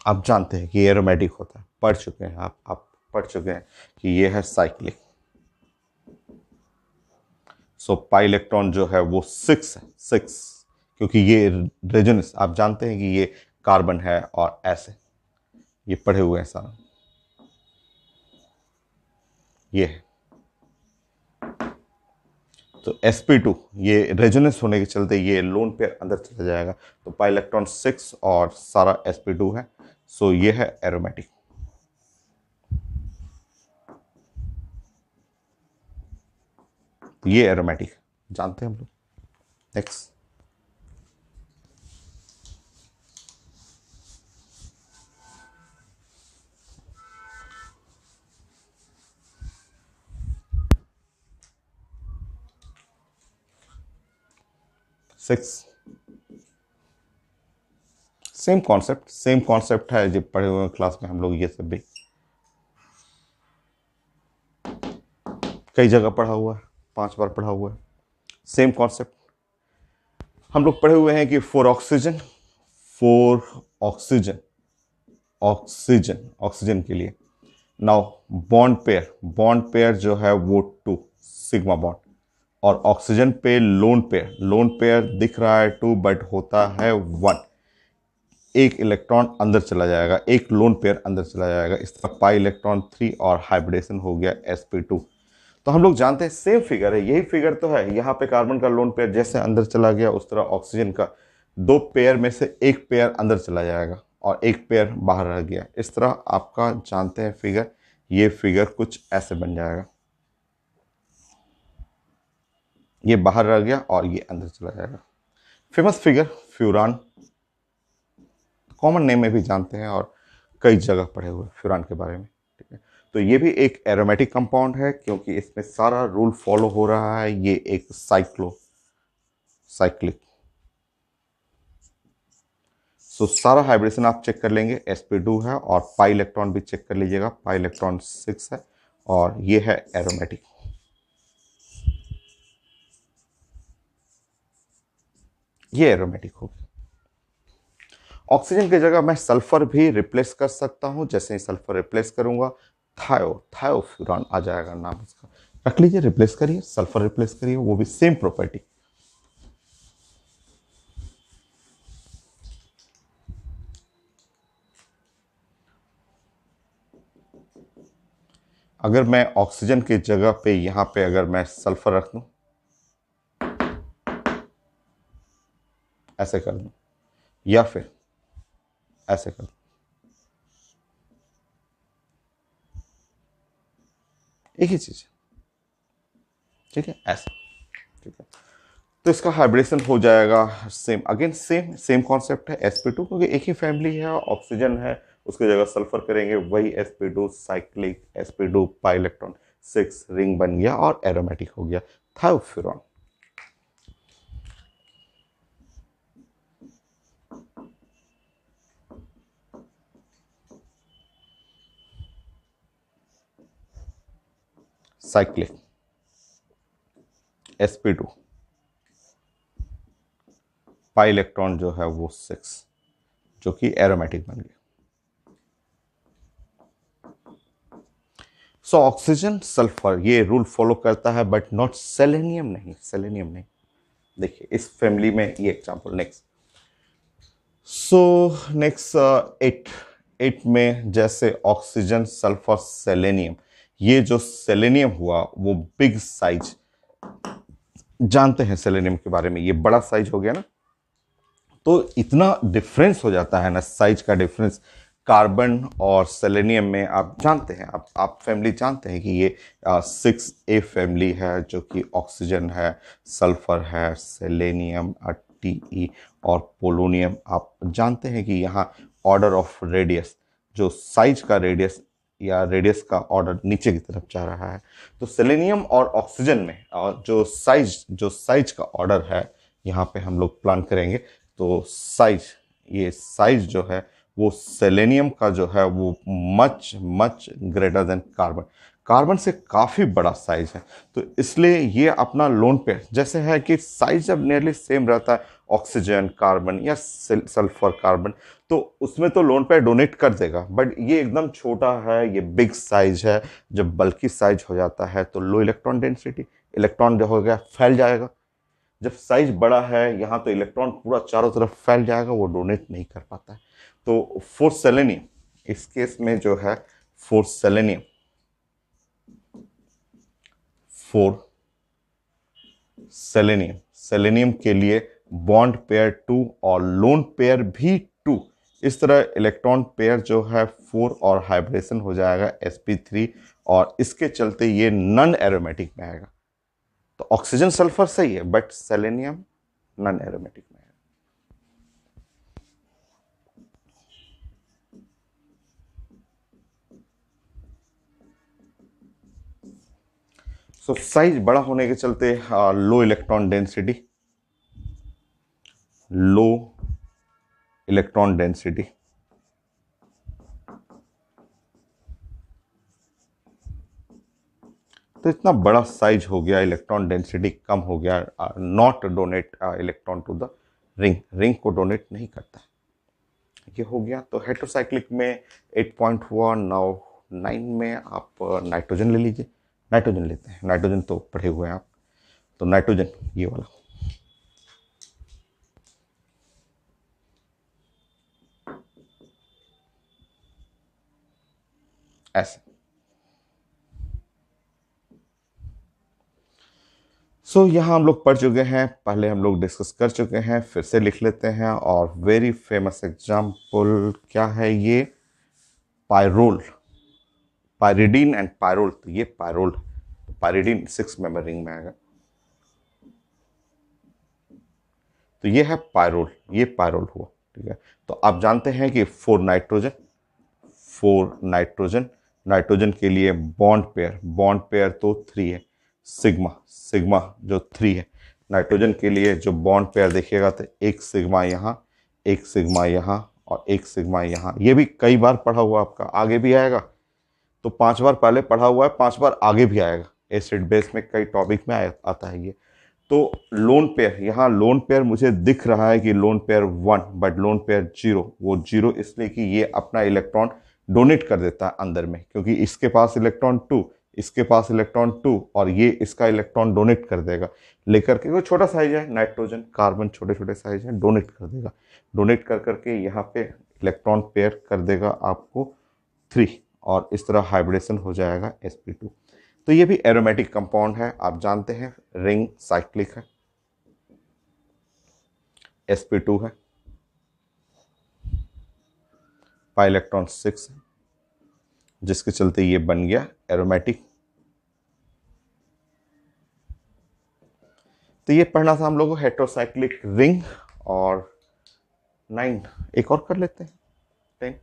आप जानते हैं कि ये एरोमेटिक होता है, पढ़ चुके हैं आप पढ़ चुके हैं कि ये है साइक्लिक। सो पाई इलेक्ट्रॉन जो है वो 6 है, 6, क्योंकि ये रेजोनेंस आप जानते हैं कि ये कार्बन है और ऐसे ये पढ़े हुए हैं सारा, ये है। तो sp2 ये रेजोनेंस होने के चलते ये लोन पेयर अंदर चला जाएगा, तो पाई इलेक्ट्रॉन 6 और सारा sp2 है, सो ये है एरोमेटिक। ये एरोमेटिक जानते हैं हम लोग। नेक्स्ट, सिक्स, सेम कॉन्सेप्ट है जो पढ़े हुए क्लास में हम लोग, ये सब भी कई जगह पढ़ा हुआ है, 5 बार पढ़ा हुआ है। सेम कॉन्सेप्ट हम लोग पढ़े हुए हैं कि फोर ऑक्सीजन ऑक्सीजन के लिए नाउ बॉन्ड पेयर जो है वो 2 सिग्मा बॉन्ड, और ऑक्सीजन पे लोन पेयर दिख रहा है 2 बट होता है 1, एक इलेक्ट्रॉन अंदर चला जाएगा, एक लोन पेयर अंदर चला जाएगा, इस तरह पाई इलेक्ट्रॉन 3 और हाइब्रिडेशन हो गया sp2। तो हम लोग जानते हैं सेम फिगर है, यही फिगर तो है, यहाँ पे कार्बन का लोन पेयर जैसे अंदर चला गया उस तरह ऑक्सीजन का 2 पेयर में से एक पेयर अंदर चला जाएगा और एक पेयर बाहर रह गया, इस तरह आपका जानते हैं फिगर, ये फिगर कुछ ऐसे बन जाएगा, ये बाहर रह गया और ये अंदर चला जाएगा। Famous figure furan, common name में भी जानते हैं और कई जगह पढ़े हुए फ्यूरान के बारे में, ठीक है। तो ये भी एक एरोमेटिक कंपाउंड है क्योंकि इसमें सारा रूल फॉलो हो रहा है, ये एक साइक्लिक। सो सारा हाइब्रिडेशन आप चेक कर लेंगे, sp2 है और पाई इलेक्ट्रॉन भी चेक कर लीजिएगा, पाई इलेक्ट्रॉन 6 है और ये है एरोमेटिक। ये एरोमेटिक होगी। ऑक्सीजन की जगह मैं सल्फर भी रिप्लेस कर सकता हूं, जैसे ही सल्फर रिप्लेस करूंगा थायोफ्यूरान आ जाएगा नाम उसका, रख लीजिए, रिप्लेस करिए, सल्फर रिप्लेस करिए, वो भी सेम प्रॉपर्टी। अगर मैं ऑक्सीजन की जगह पे यहां पे अगर मैं सल्फर रख दूं, ऐसे कर दूं या फिर ऐसे कर दूं, एक ही चीज, ठीक है, ऐसे, ठीक है। तो इसका हाइब्रिडेशन हो जाएगा सेम, अगेन सेम कॉन्सेप्ट है sp2, क्योंकि एक ही फैमिली है, ऑक्सीजन है, उसकी जगह सल्फर करेंगे, वही sp2 cyclic, sp2 pi electron 6 ring बन गया और एरोमेटिक हो गया थायोफ्यूरान। साइक्लिक sp2 पाई इलेक्ट्रॉन जो है वो 6, जो कि एरोमेटिक बन गया। सो ऑक्सीजन सल्फर ये रूल फॉलो करता है बट नॉट सेलेनियम नहीं। देखिए इस फैमिली में ये एग्जांपल। नेक्स्ट 8 में जैसे ऑक्सीजन सल्फर सेलेनियम, ये जो सेलेनियम हुआ वो बिग साइज, जानते हैं सेलेनियम के बारे में, ये बड़ा साइज हो गया ना, तो इतना डिफरेंस हो जाता है ना, साइज का डिफरेंस कार्बन और सेलेनियम में। आप जानते हैं, आप फैमिली जानते हैं कि ये 6A फैमिली है, जो कि ऑक्सीजन है, सल्फर है, सेलेनियम, Te और पोलोनियम। आप जानते हैं कि यहाँ ऑर्डर ऑफ रेडियस, जो साइज का रेडियस या रेडियस का ऑर्डर नीचे की तरफ जा रहा है। तो सेलेनियम और ऑक्सीजन में जो साइज का ऑर्डर है यहाँ पे हम लोग प्लान करेंगे। तो ये साइज जो है वो सेलेनियम का जो है वो much much greater than carbon, carbon से काफ़ी बड़ा साइज है। तो इसलिए ये अपना लोन पेयर जैसे है कि साइज जब नियरली सेम रहता है ऑक्सीजन कार्बन या सल्फर कार्बन, तो उसमें तो लोन पेयर डोनेट कर देगा। बट ये एकदम छोटा है, ये बिग साइज है। जब बल्कि साइज हो जाता है तो लो इलेक्ट्रॉन डेंसिटी, इलेक्ट्रॉन जो हो गया फैल जाएगा। जब साइज बड़ा है यहाँ तो इलेक्ट्रॉन पूरा चारों तरफ फैल जाएगा, वो डोनेट नहीं कर पाता है। तो फॉर सेलेनियम, इस केस में जो है फॉर सेलेनियम के लिए बॉन्ड पेयर 2 और लोन पेयर भी 2। इस तरह इलेक्ट्रॉन पेयर जो है 4 और हाइब्रिडेशन हो जाएगा sp3, और इसके चलते ये नॉन एरोमेटिक में आएगा। तो ऑक्सीजन सल्फर सही है बट सेलेनियम नॉन एरोमेटिक में है। सो साइज बड़ा होने के चलते लो इलेक्ट्रॉन डेंसिटी, तो इतना बड़ा साइज हो गया, इलेक्ट्रॉन डेंसिटी कम हो गया, not donate electron to the ring को डोनेट नहीं करता है। ये हो गया। तो हेट्रोसाइक्लिक में 8 हुआ। नाउ 9 में आप नाइट्रोजन ले लीजिए। नाइट्रोजन लेते हैं, नाइट्रोजन तो पढ़े हुए हैं आप। तो नाइट्रोजन ये वाला ऐसे। सो यहाँ हम लोग पढ़ चुके हैं, पहले हम लोग डिस्कस कर चुके हैं, फिर से लिख लेते हैं। और वेरी फेमस एग्जाम्पल क्या है ये, पायरोल, पायरिडीन एंड पायरोल। तो ये पायरोल, पायरिडीन 6 मेंबर रिंग में आएगा। तो ये है पायरोल, ये पायरोल हुआ। ठीक है। तो आप जानते हैं कि 4 नाइट्रोजन के लिए बॉन्ड पेयर तो 3 है, सिग्मा जो 3 है। नाइट्रोजन के लिए जो बॉन्ड पेयर देखिएगा तो एक सिग्मा यहाँ, एक सिग्मा यहाँ और एक सिग्मा यहाँ। ये भी कई बार पढ़ा हुआ आपका, आगे भी आएगा। तो 5 बार पहले पढ़ा हुआ है, 5 बार आगे भी आएगा। एसिड बेस में कई टॉपिक में आता है ये। तो लोन पेयर, यहाँ लोन पेयर मुझे दिख रहा है कि lone pair 1 but lone pair 0। वो 0 इसलिए कि ये अपना इलेक्ट्रॉन डोनेट कर देता है अंदर में, क्योंकि इसके पास इलेक्ट्रॉन 2, इसके पास इलेक्ट्रॉन 2 और ये इसका इलेक्ट्रॉन डोनेट कर देगा लेकर के। वो छोटा साइज है, नाइट्रोजन कार्बन छोटे छोटे साइज है, डोनेट कर देगा। डोनेट कर करके यहाँ पे इलेक्ट्रॉन पेयर कर देगा आपको 3, और इस तरह हाइब्रिडेशन हो जाएगा sp2। तो ये भी एरोमेटिक कंपाउंड है, आप जानते हैं। रिंग साइक्लिक है, sp2 है, पाई इलेक्ट्रॉन 6 है, जिसके चलते ये बन गया एरोमेटिक। तो ये पढ़ना था हम लोगों को, हेट्रोसाइक्लिक रिंग। और 9 एक और कर लेते हैं, 10।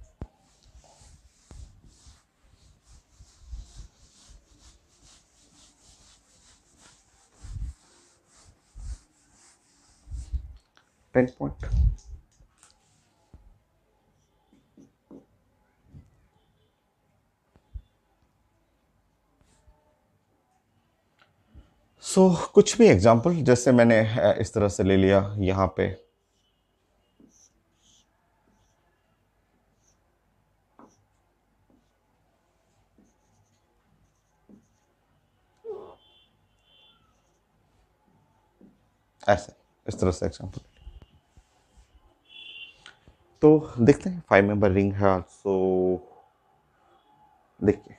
पॉइंट। कुछ भी एग्जाम्पल जैसे मैंने इस तरह से ले लिया यहाँ पे। ऐसे इस तरह से एग्जाम्पल। तो देखते हैं 5 मेंबर रिंग है। सो देखिए,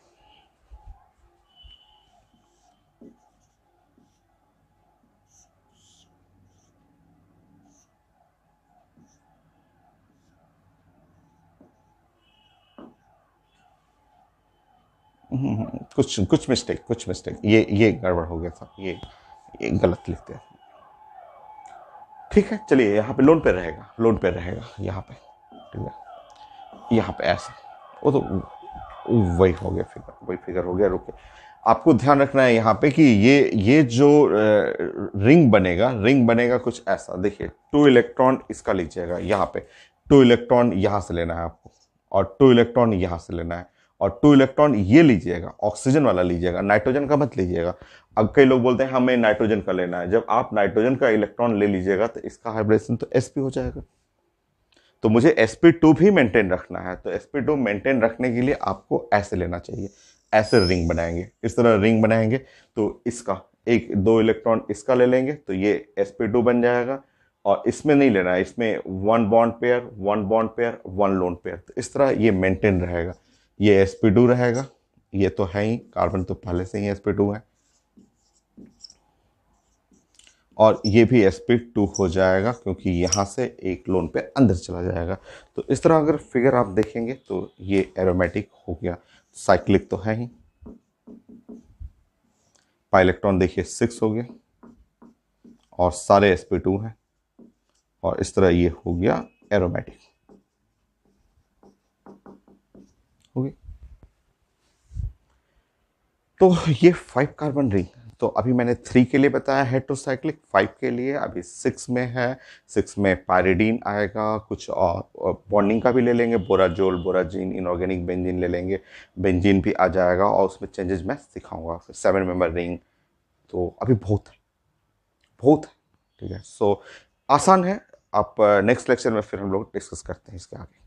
कुछ मिस्टेक, ये गड़बड़ हो गया था, ये गलत लिखते हैं। ठीक है, चलिए यहाँ पे लोन पे रहेगा, लोन पे रहेगा यहाँ पे, ठीक है, यहाँ पे ऐसे, वो तो वही हो गया फिगर, वही फिगर हो गया। रुके, आपको ध्यान रखना है यहाँ पे कि ये जो रिंग बनेगा, रिंग बनेगा कुछ ऐसा, देखिए 2 इलेक्ट्रॉन इसका लीजिएगा यहाँ पे, 2 इलेक्ट्रॉन यहाँ से लेना है आपको, और 2 इलेक्ट्रॉन यहाँ से लेना है, और 2 इलेक्ट्रॉन ये लीजिएगा, ऑक्सीजन वाला लीजिएगा, नाइट्रोजन का मत लीजिएगा। अब कई लोग बोलते हैं हमें नाइट्रोजन का लेना है, जब आप नाइट्रोजन का इलेक्ट्रॉन ले लीजिएगा तो इसका हाइब्रिडेशन तो sp हो जाएगा, तो मुझे sp2 भी मेंटेन रखना है, तो sp2 मेंटेन रखने के लिए आपको ऐसे लेना चाहिए, ऐसे रिंग बनाएंगे, इस तरह रिंग बनाएंगे, तो इसका 1-2 इलेक्ट्रॉन इसका ले लेंगे तो ये sp2 बन जाएगा, और इसमें नहीं लेना है, इसमें 1 bond pair 1 bond pair 1 lone pair, तो इस तरह ये मेंटेन रहेगा, ये sp2 रहेगा, ये तो है ही, कार्बन तो पहले से ही sp2 है, और ये भी sp2 हो जाएगा क्योंकि यहाँ से एक लोन पे अंदर चला जाएगा। तो इस तरह अगर फिगर आप देखेंगे तो ये एरोमेटिक हो गया, साइक्लिक तो है ही, पाई इलेक्ट्रॉन देखिए 6 हो गया और सारे sp2 हैं, और इस तरह ये हो गया एरोमेटिक हो गई। तो ये 5 कार्बन रिंग, तो अभी मैंने 3 के लिए बताया हेटेरोसाइक्लिक, 5 के लिए अभी 6 में है, 6 में पायरिडीन आएगा, कुछ और बॉन्डिंग का भी ले लेंगे, बोराजोल, बोराजीन, इनऑर्गेनिक बेंजीन ले लेंगे, बेंजीन भी आ जाएगा, और उसमें चेंजेस मैं सिखाऊंगा। 7 मेंबर रिंग, तो अभी बहुत है, बहुत है, ठीक है। सो आसान है, आप नेक्स्ट लेक्चर में फिर हम लोग डिस्कस करते हैं इसके आगे।